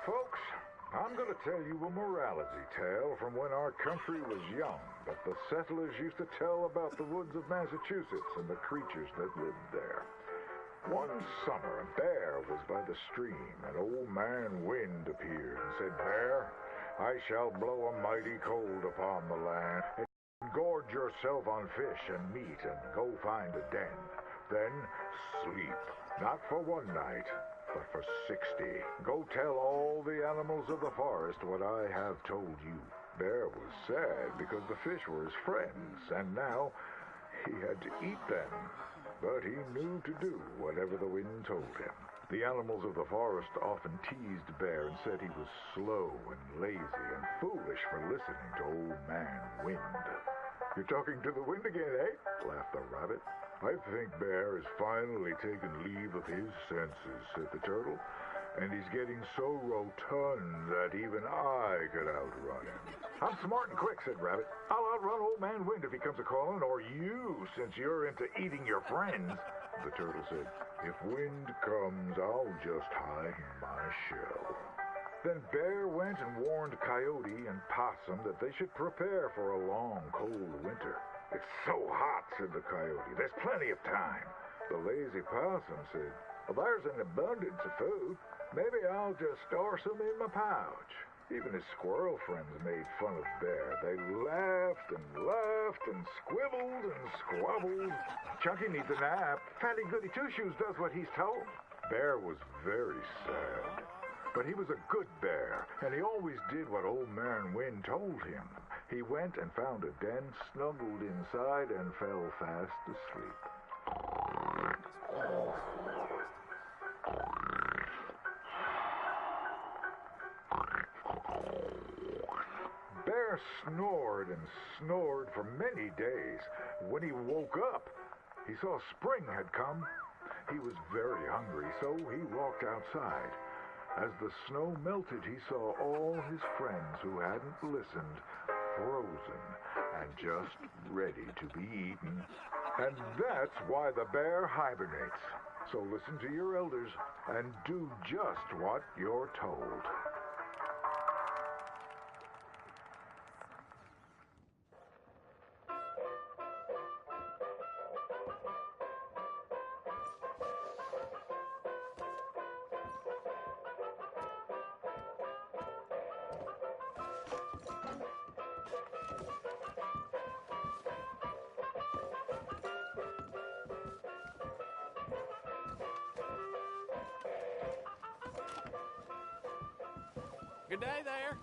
Folks, I'm going to tell you a morality tale from when our country was young that the settlers used to tell about the woods of Massachusetts and the creatures that lived there. One summer, a bear was by the stream, and old man Wind appeared and said, "Bear, I shall blow a mighty cold upon the land, and gorge yourself on fish and meat and go find a den. Then sleep, not for one night, but for 60. Go tell all the animals of the forest what I have told you." Bear was sad because the fish were his friends, and now he had to eat them. But he knew to do whatever the wind told him. The animals of the forest often teased Bear and said he was slow and lazy and foolish for listening to old man Wind. "You're talking to the wind again, eh?" laughed the rabbit. "I think Bear has finally taken leave of his senses," said the turtle. "And he's getting so rotund that even I could outrun him." "I'm smart and quick," said Rabbit. "I'll outrun old man Wind if he comes a-calling, or you, since you're into eating your friends." The turtle said, "If Wind comes, I'll just hide in my shell." Then Bear went and warned Coyote and Possum that they should prepare for a long, cold winter. "It's so hot," said the Coyote. "There's plenty of time." The lazy Possum said, "Well, there's an abundance of food. Maybe I'll just store some in my pouch." Even his squirrel friends made fun of Bear. They laughed and squibbled and squabbled. Chunky needs a nap. Fatty Goody Two-Shoes does what he's told. Bear was very sad. But he was a good bear, and he always did what Old Man Win told him. He went and found a den, snuggled inside, and fell fast asleep. Bear snored and snored for many days. When he woke up, he saw spring had come. He was very hungry, so he walked outside. As the snow melted, he saw all his friends who hadn't listened frozen and just ready to be eaten. And that's why the bear hibernates. So listen to your elders and do just what you're told. Good day there.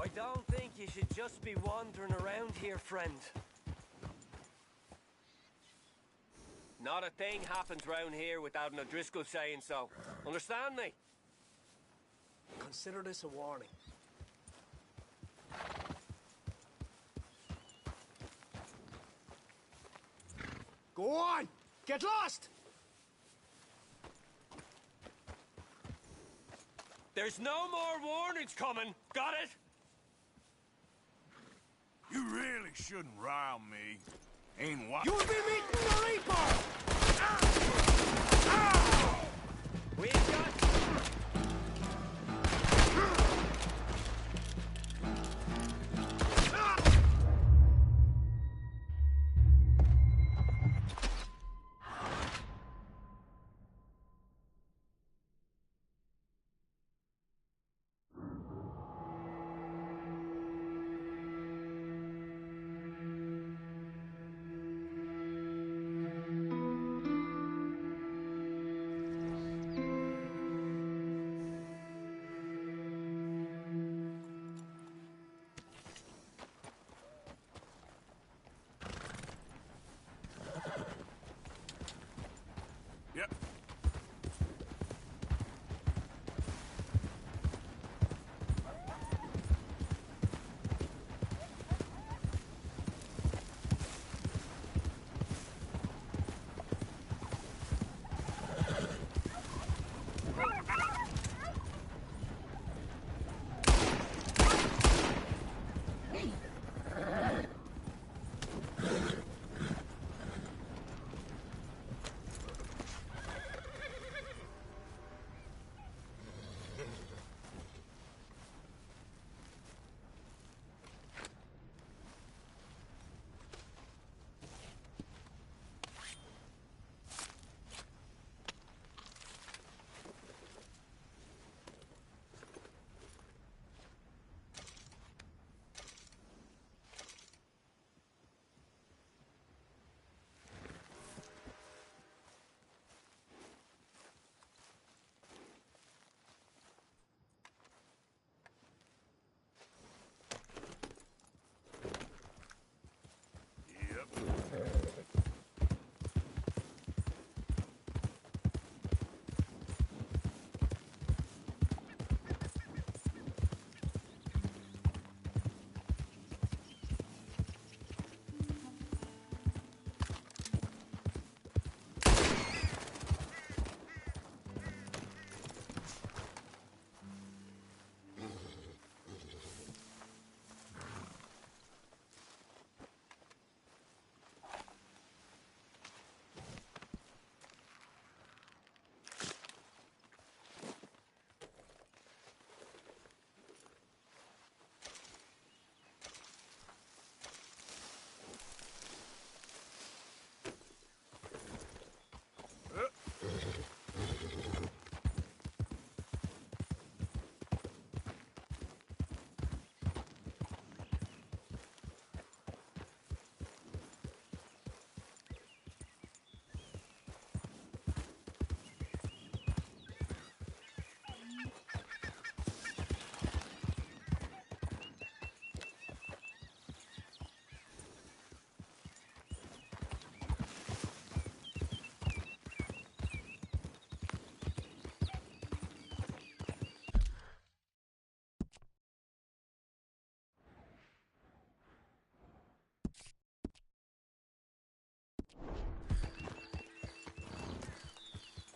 I don't think you should just be wandering around here, friend. Not a thing happens round here without an O'Driscoll saying so. Understand me? Consider this a warning. Go on! Get lost! There's no more warnings coming. Got it? You really shouldn't rile me. Ain't what? You'll be meeting the Reaper! We've got...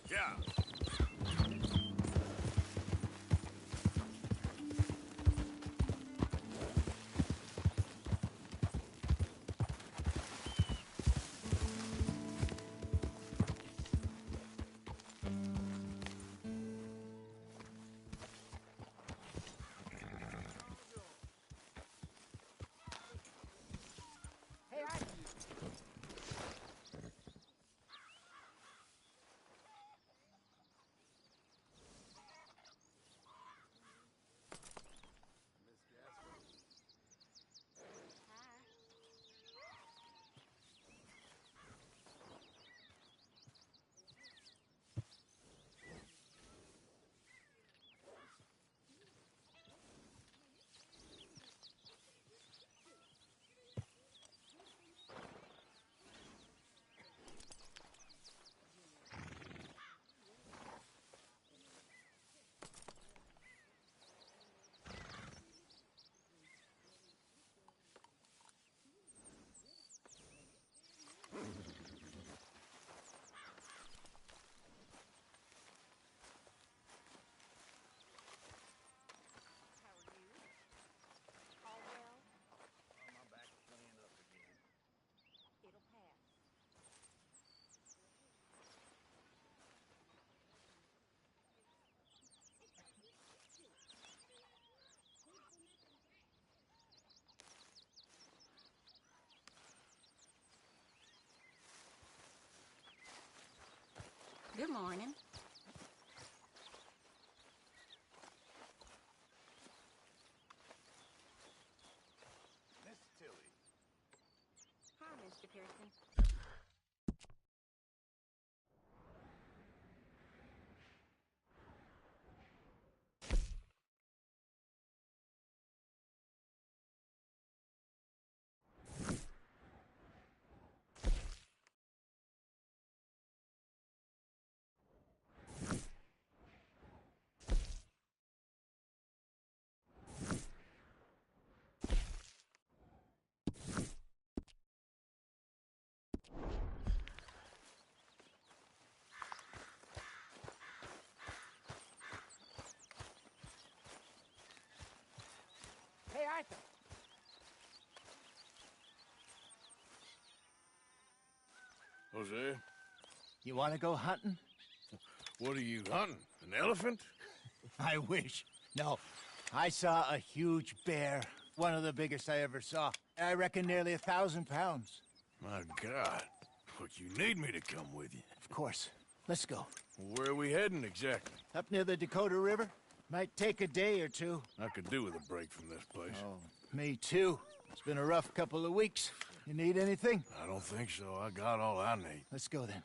Yeah. Good morning. Miss Tilly. Hi, Mr. Pearson. Hey, Arthur. Jose, You want to go hunting? what are you hunting? An elephant? I wish. No. I saw a huge bear. One of the biggest I ever saw. I reckon nearly 1,000 pounds. My God. Look, you need me to come with you. Of course. Let's go. Where are we heading exactly? Up near the Dakota River. Might take a day or two. I could do with a break from this place. Oh, me too. It's been a rough couple of weeks. You need anything? I don't think so. I got all I need. Let's go then.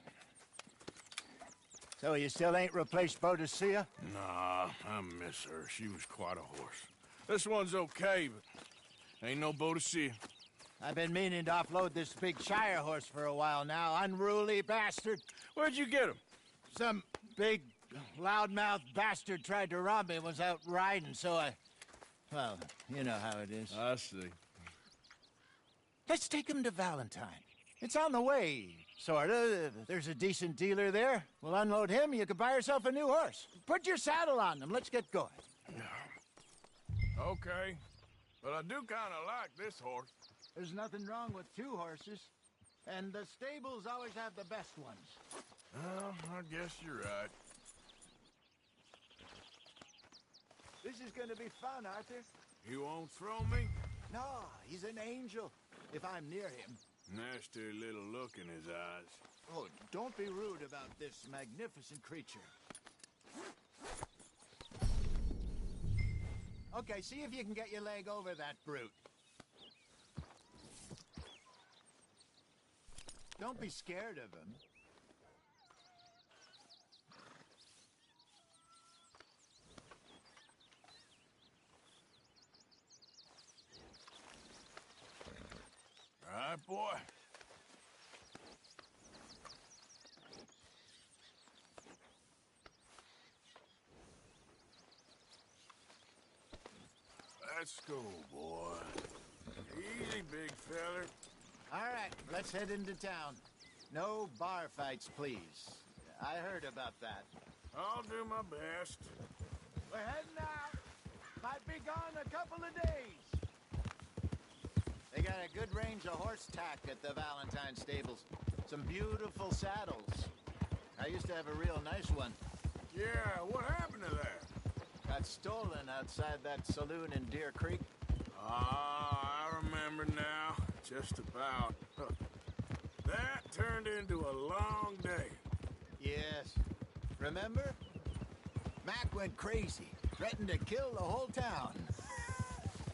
So you still ain't replaced Boadicea? Nah, I miss her. She was quite a horse. This one's okay, but ain't no Boadicea. I've been meaning to offload this big Shire horse for a while now. Unruly bastard. Where'd you get him? Some big, loudmouth bastard tried to rob me and was out riding, so I... Well, you know how it is. I see. Let's take him to Valentine. It's on the way, sorta. There's a decent dealer there. We'll unload him, you can buy yourself a new horse. Put your saddle on them, let's get going. Okay, but I do kind of like this horse. There's nothing wrong with two horses. And the stables always have the best ones. Well, I guess you're right. This is gonna be fun, Arthur. You won't throw me? No, he's an angel, if I'm near him. Nasty little look in his eyes. Oh, don't be rude about this magnificent creature. Okay, see if you can get your leg over that brute. Don't be scared of him. All right, boy. Let's go, boy. Easy, big feller. All right, let's head into town. No bar fights, please. I heard about that. I'll do my best. We're heading out. Might be gone a couple of days. They got a good range of horse tack at the Valentine stables. Some beautiful saddles. I used to have a real nice one. Yeah, what happened to that? Got stolen outside that saloon in Deer Creek. Ah, I remember now. Just about. That turned into a long day. Yes. Remember? Mac went crazy, threatened to kill the whole town.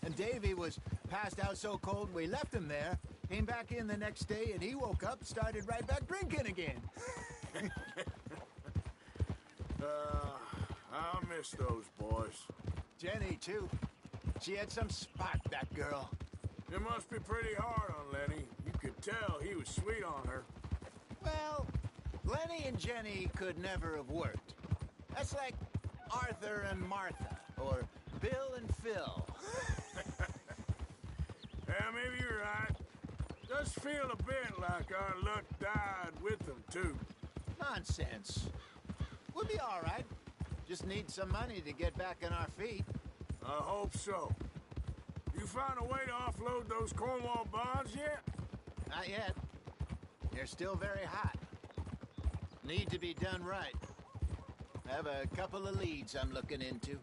And Davy was passed out so cold we left him there, came back in the next day, and he woke up, started right back drinking again. I'll miss those boys. Jenny, too. She had some spark, that girl. It must be pretty hard on Lenny. You could tell he was sweet on her. Well, Lenny and Jenny could never have worked. That's like Arthur and Martha, or Bill and Phil. Yeah, maybe you're right. Does feel a bit like our luck died with them, too. Nonsense. We'll be all right. Just need some money to get back on our feet. I hope so. You found a way to offload those Cornwall bonds yet? Not yet. They're still very hot. Need to be done right. I have a couple of leads I'm looking into.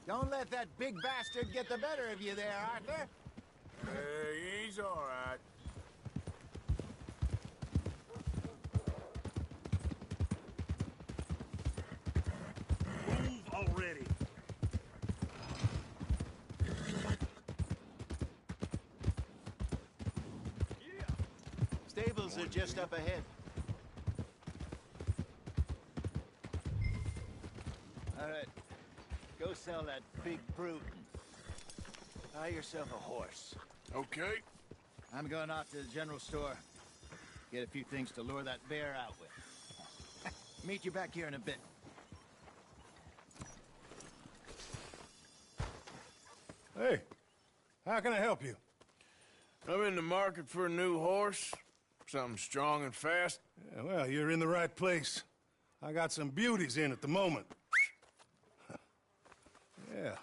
Don't let that big bastard get the better of you there, Arthur. He's all right. Move already. Stables are just up ahead. All right. Go sell that big brute. Buy yourself a horse. Okay. I'm going off to the general store. Get a few things to lure that bear out with. Meet you back here in a bit. Hey, how can I help you? I'm in the market for a new horse. Something strong and fast. Yeah, well, you're in the right place. I got some beauties in at the moment. Yeah.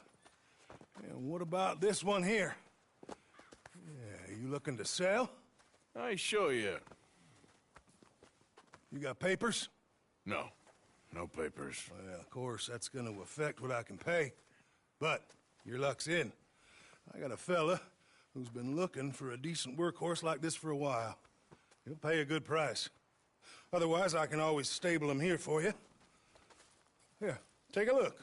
And what about this one here? Yeah, you looking to sell? I ain't sure yet. You got papers? No. No papers. Well, of course, that's gonna affect what I can pay. But your luck's in. I got a fella who's been looking for a decent workhorse like this for a while. He'll pay a good price. Otherwise, I can always stable him here for you. Here, take a look.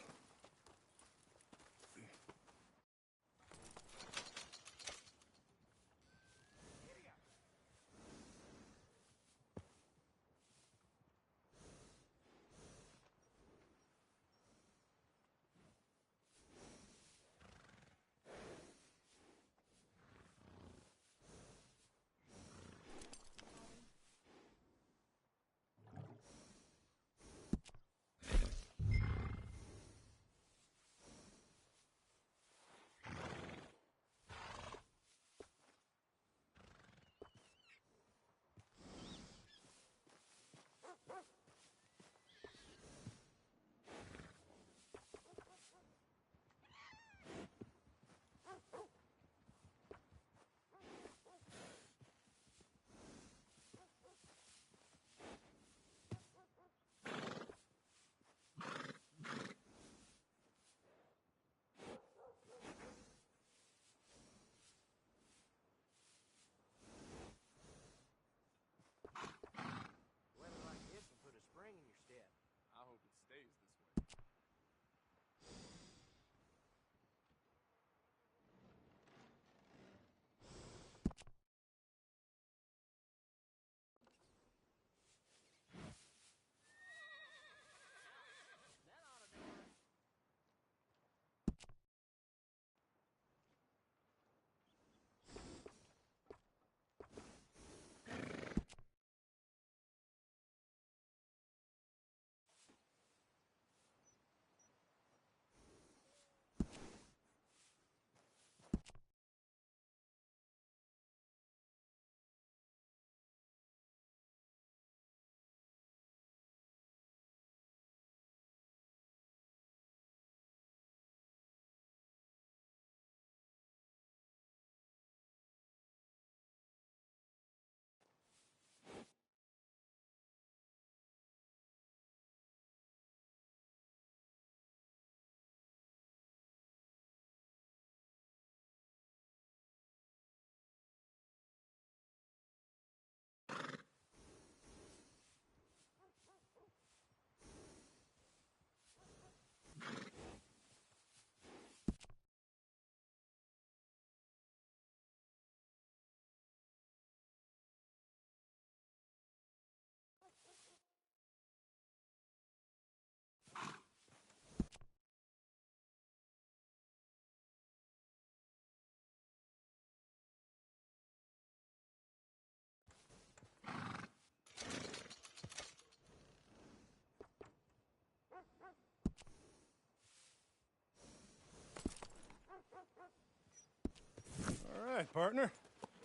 right, partner.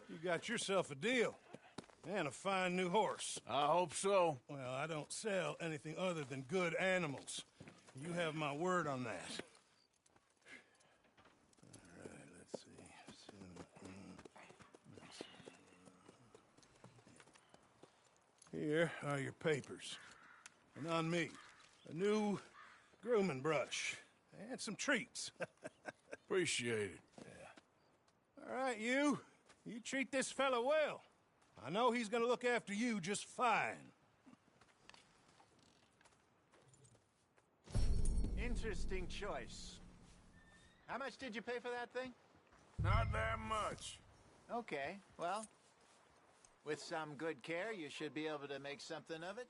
You got yourself a deal. And a fine new horse. I hope so. Well, I don't sell anything other than good animals. You have my word on that. All right, let's see. Here are your papers. And on me, a new grooming brush. And some treats. Appreciate it. Yeah. All right, you. You treat this fella well. I know he's gonna look after you just fine. Interesting choice. How much did you pay for that thing? Not that much. Okay, well, with some good care, you should be able to make something of it.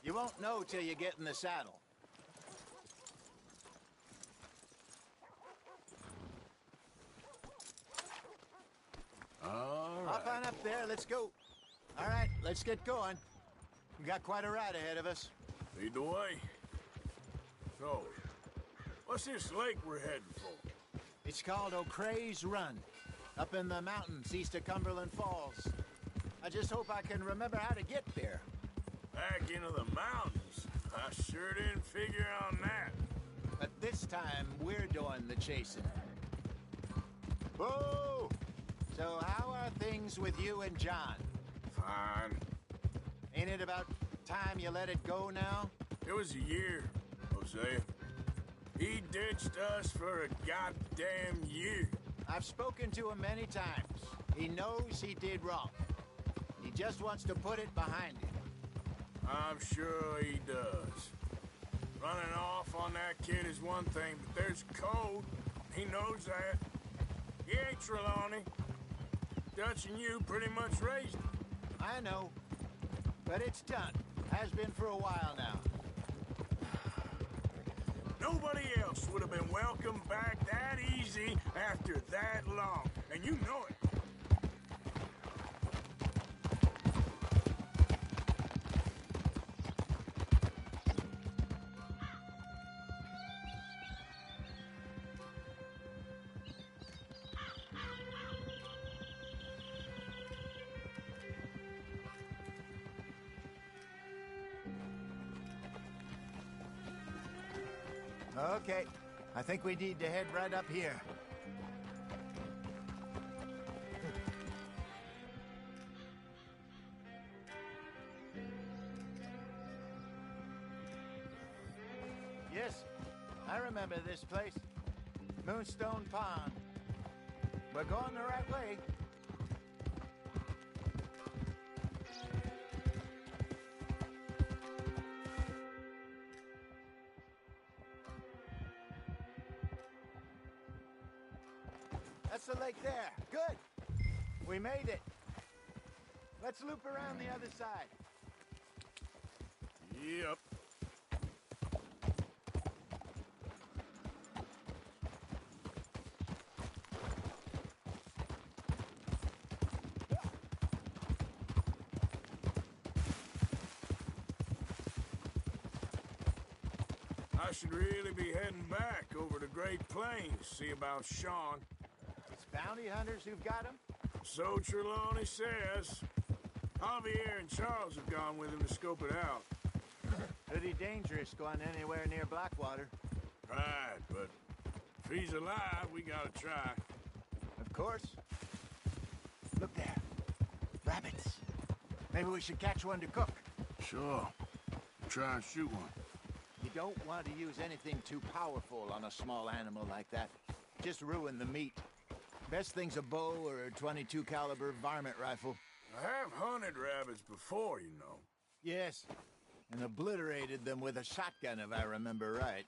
You won't know till you get in the saddle. All right. Hop on up there, let's go. All right, let's get going. We got quite a ride ahead of us. Lead the way. So, what's this lake we're heading for? It's called O'Creagh's Run, up in the mountains east of Cumberland Falls. I just hope I can remember how to get there. Back into the mountains? I sure didn't figure on that. But this time, we're doing the chasing. Whoa! So how are things with you and John? Fine. Ain't it about time you let it go now? It was a year, Hosea. He ditched us for a goddamn year. I've spoken to him many times. He knows he did wrong. He just wants to put it behind him. I'm sure he does. Running off on that kid is one thing, but there's code. He knows that. He ain't Trelawney. Dutch and you pretty much raised him. I know. But it's done. Has been for a while now. Nobody else would have been welcomed back that easy after that long. And you know it. Okay, I think we need to head right up here. Yes, I remember this place. Moonstone Pond. We're going the right way. That's the lake there. Good. We made it. Let's loop around the other side. Yep. I should really be heading back over to Great Plains, see about Sean. It's bounty hunters who've got him? So Trelawney says. Javier and Charles have gone with him to scope it out. Pretty dangerous going anywhere near Blackwater. Right, but if he's alive, we gotta try. Of course. Look there. Rabbits. Maybe we should catch one to cook. Sure. Try and shoot one. You don't want to use anything too powerful on a small animal like that. Just ruin the meat. Best thing's a bow or a .22 caliber varmint rifle. I have hunted rabbits before, you know. Yes, and obliterated them with a shotgun, if I remember right.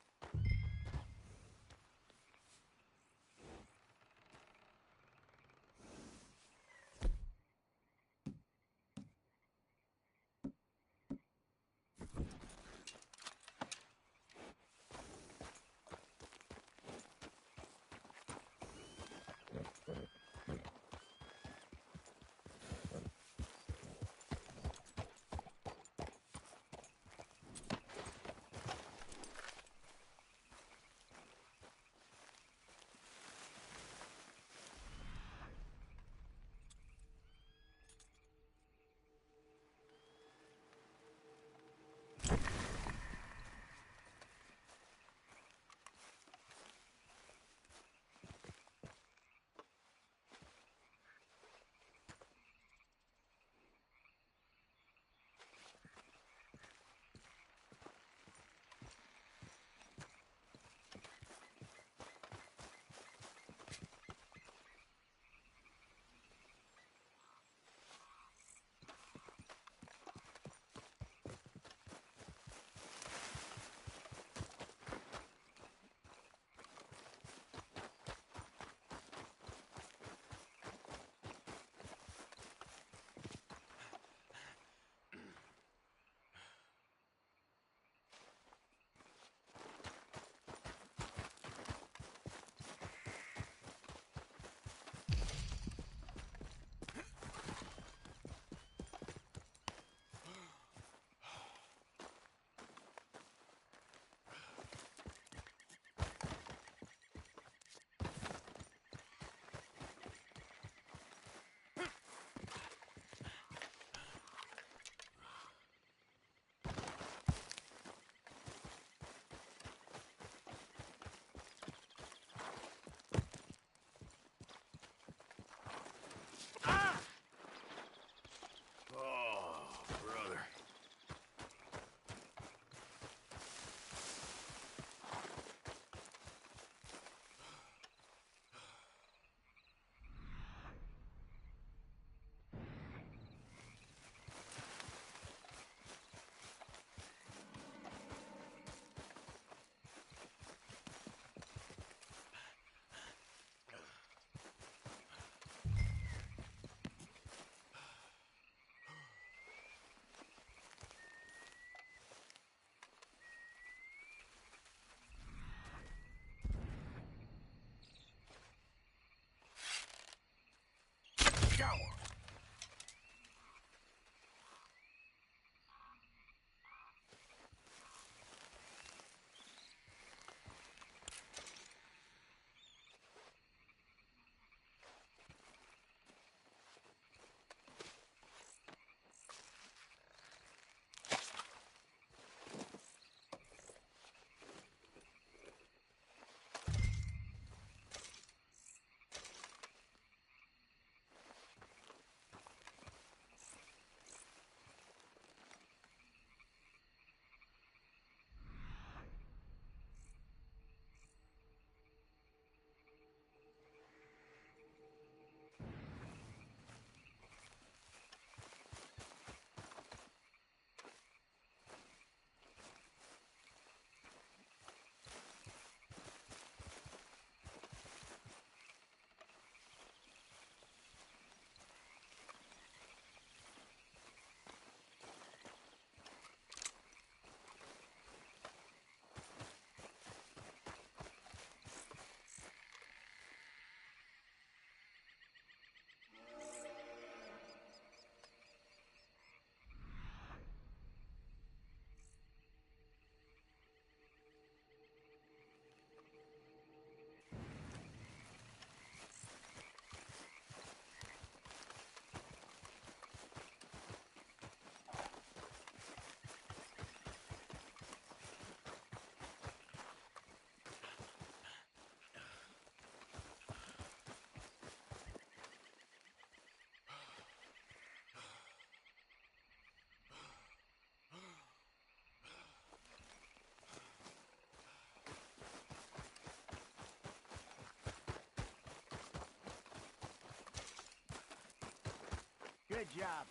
Good job.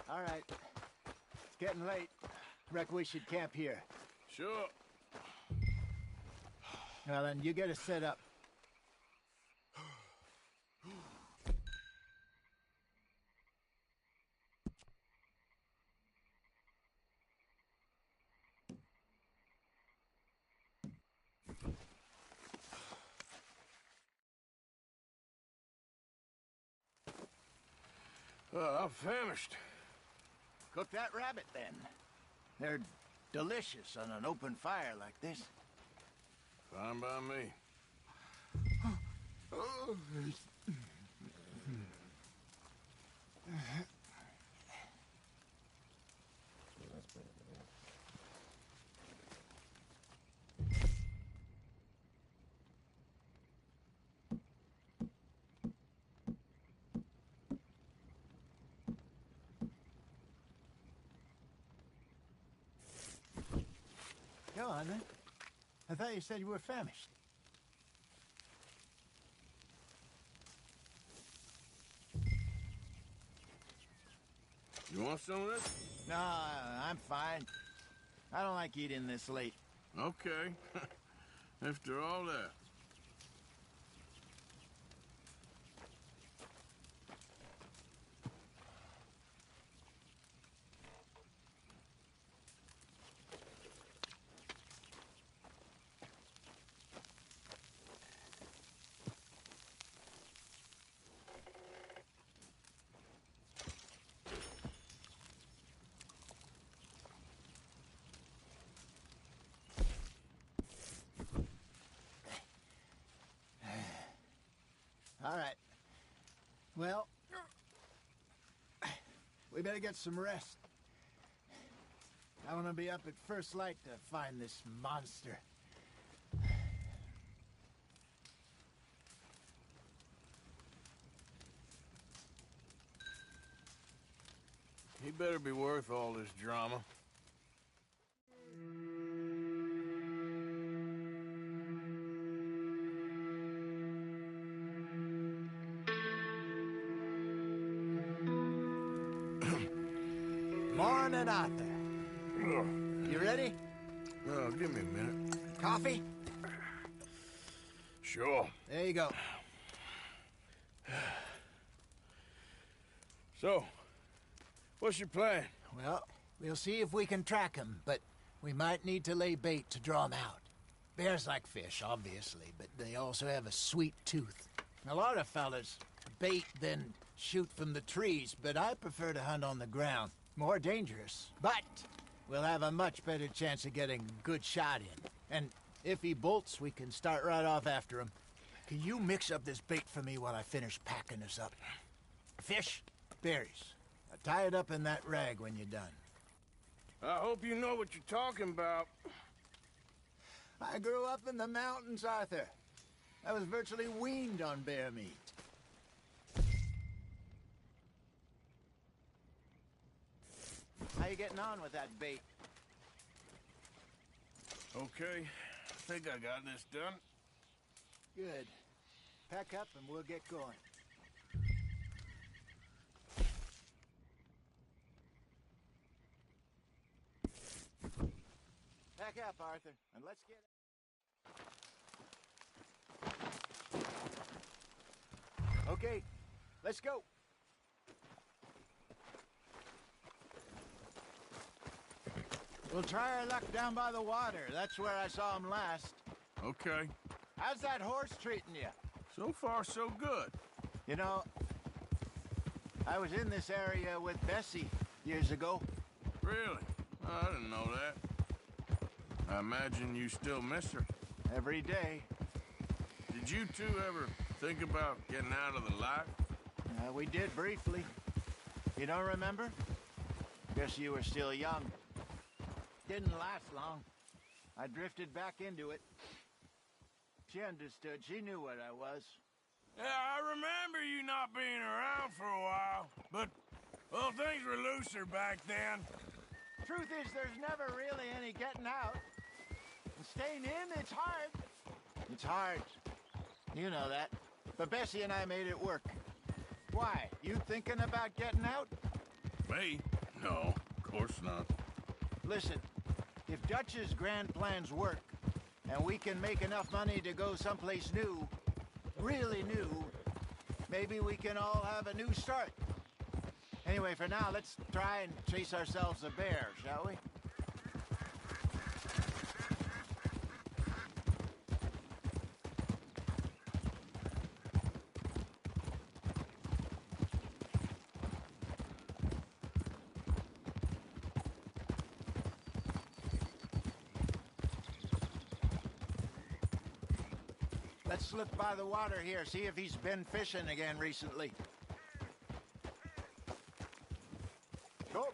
All right. It's getting late. Reckon we should camp here. Sure. Well, then, you get us set up. I'm famished. Cook that rabbit, then. They're delicious on an open fire like this. Fine by me. Go on, then. I thought you said you were famished. You want some of this? No, I'm fine. I don't like eating this late. Okay. After all that. All right. Well, we better get some rest. I want to be up at first light to find this monster. He better be worth all this drama. Morning, Arthur. You ready? Oh, give me a minute. Coffee? Sure. There you go. So, what's your plan? Well, we'll see if we can track him, but we might need to lay bait to draw him out. Bears like fish, obviously, but they also have a sweet tooth. A lot of fellas bait, then shoot from the trees, but I prefer to hunt on the ground. More dangerous, but we'll have a much better chance of getting a good shot in. And if he bolts, we can start right off after him. Can you mix up this bait for me while I finish packing this up? Fish, berries. Now tie it up in that rag when you're done. I hope you know what you're talking about. I grew up in the mountains, Arthur. I was virtually weaned on bear meat. How you getting on with that bait? Okay, I think I got this done. Good. Pack up and we'll get going. Pack up, Arthur, and let's get... Okay, let's go. We'll try our luck down by the water. That's where I saw him last. Okay. How's that horse treating you? So far, so good. You know, I was in this area with Bessie years ago. Really? I didn't know that. I imagine you still miss her. Every day. Did you two ever think about getting out of the life? We did briefly. You don't remember? Guess you were still young. Didn't last long. I drifted back into it. She understood. She knew what I was. Yeah, I remember you not being around for a while, but, well, things were looser back then. Truth is, there's never really any getting out. And staying in, it's hard. It's hard. You know that. But Bessie and I made it work. Why? You thinking about getting out? Me? No, of course not. Listen, if Dutch's grand plans work, and we can make enough money to go someplace new, really new, maybe we can all have a new start. Anyway, for now, let's try and chase ourselves a bear, shall we? Let's slip by the water here, see if he's been fishing again recently. Go.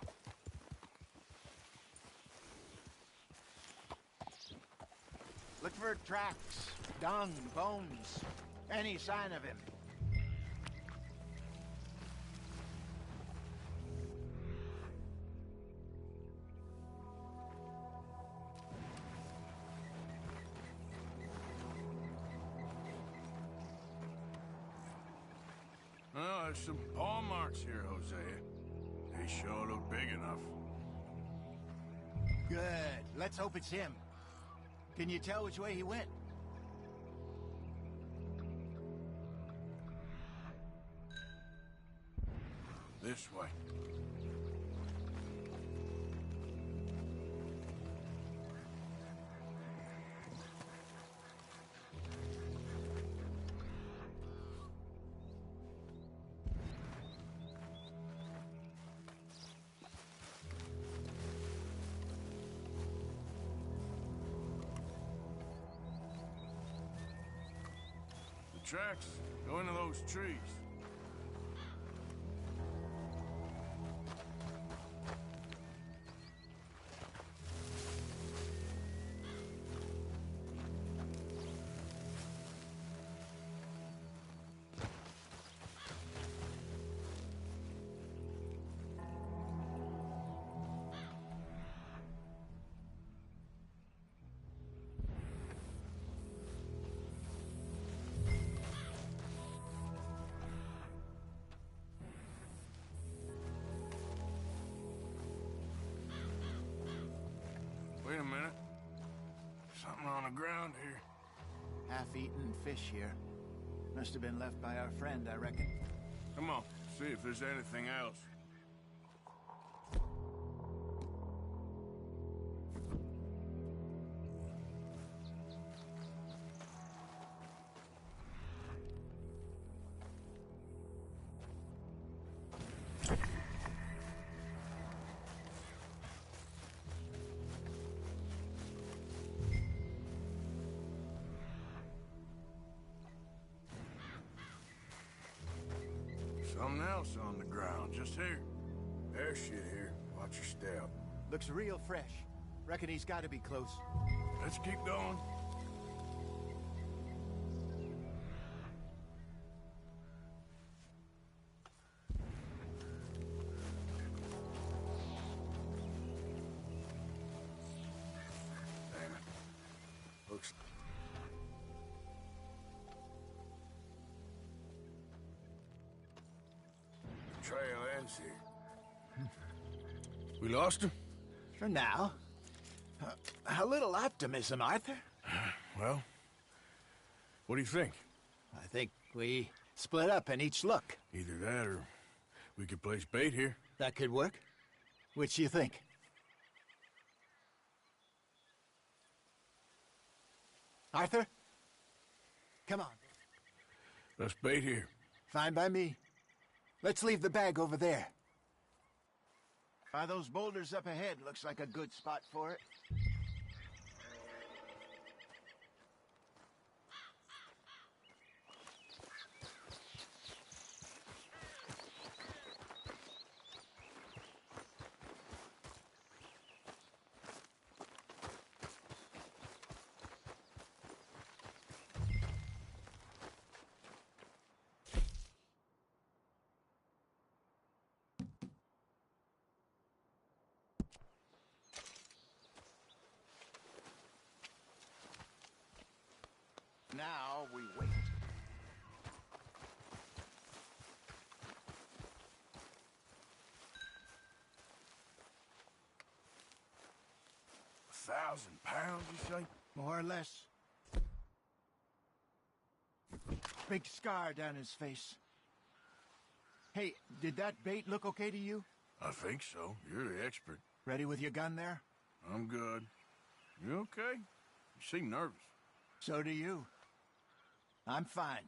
Look for tracks, dung, bones, any sign of him. Oh, there's some paw marks here, Hosea. They sure look big enough. Good. Let's hope it's him. Can you tell which way he went? This way. Tracks go into those trees. Wait a minute. Something on the ground here. Half-eaten fish here. Must have been left by our friend, I reckon. Come on, see if there's anything else. Something else on the ground, just here. There's shit here. Watch your step. Looks real fresh. Reckon he's got to be close. Let's keep going. Damn it. Looks... Trail ends here. We lost him? For now. A little optimism, Arthur. Well, what do you think? I think we split up and each look. Either that or we could place bait here. That could work. Which you think? Arthur? Come on. Let's bait here. Fine by me. Let's leave the bag over there. By those boulders up ahead, looks like a good spot for it. Now we wait. 1,000 pounds, you say? More or less. Big scar down his face. Hey, did that bait look okay to you? I think so. You're the expert. Ready with your gun there? I'm good. You okay? You seem nervous. So do you. I'm fine.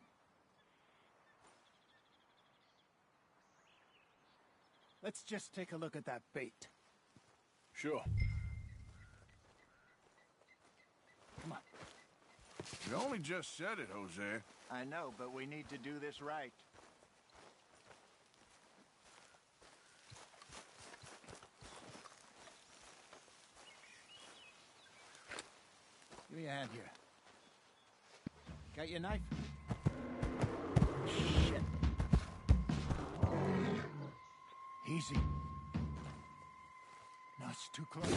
Let's just take a look at that bait. Sure. Come on. You only just said it, Jose. I know, but we need to do this right. Give me a hand here. Got your knife? Shit. Easy. No, it's too close.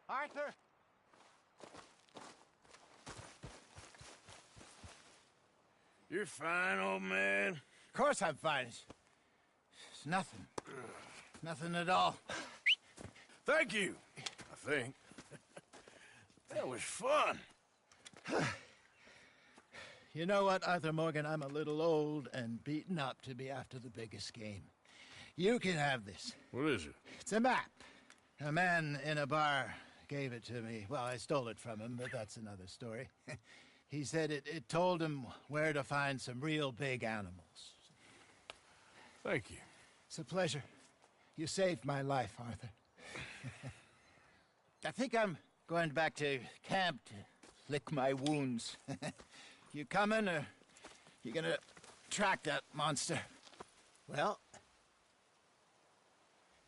Arthur! You're fine, old man. Of course I'm fine. It's nothing. Nothing at all. Thank you, I think. That was fun. You know what, Arthur Morgan? I'm a little old and beaten up to be after the biggest game. You can have this. What is it? It's a map. A man in a bar gave it to me. Well, I stole it from him, but that's another story. He said it told him where to find some real big animals. Thank you. It's a pleasure. You saved my life, Arthur. I think I'm going back to camp to lick my wounds. You coming, or you gonna track that monster? Well,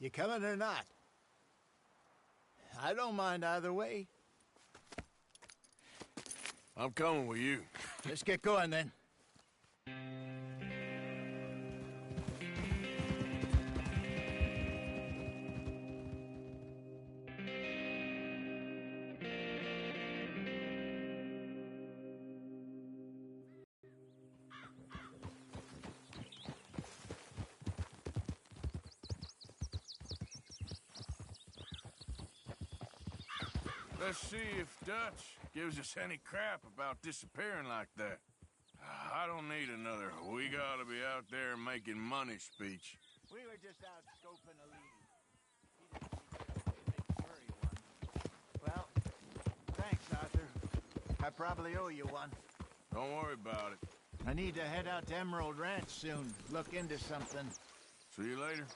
you coming or not? I don't mind either way. I'm coming with you. Let's get going, then. Let's see if Dutch gives us any crap about disappearing like that. I don't need another "we gotta be out there making money" speech. We were just out scoping a lead. He didn't make sure he won. Well, thanks, Arthur. I probably owe you one. Don't worry about it. I need to head out to Emerald Ranch soon. Look into something. See you later.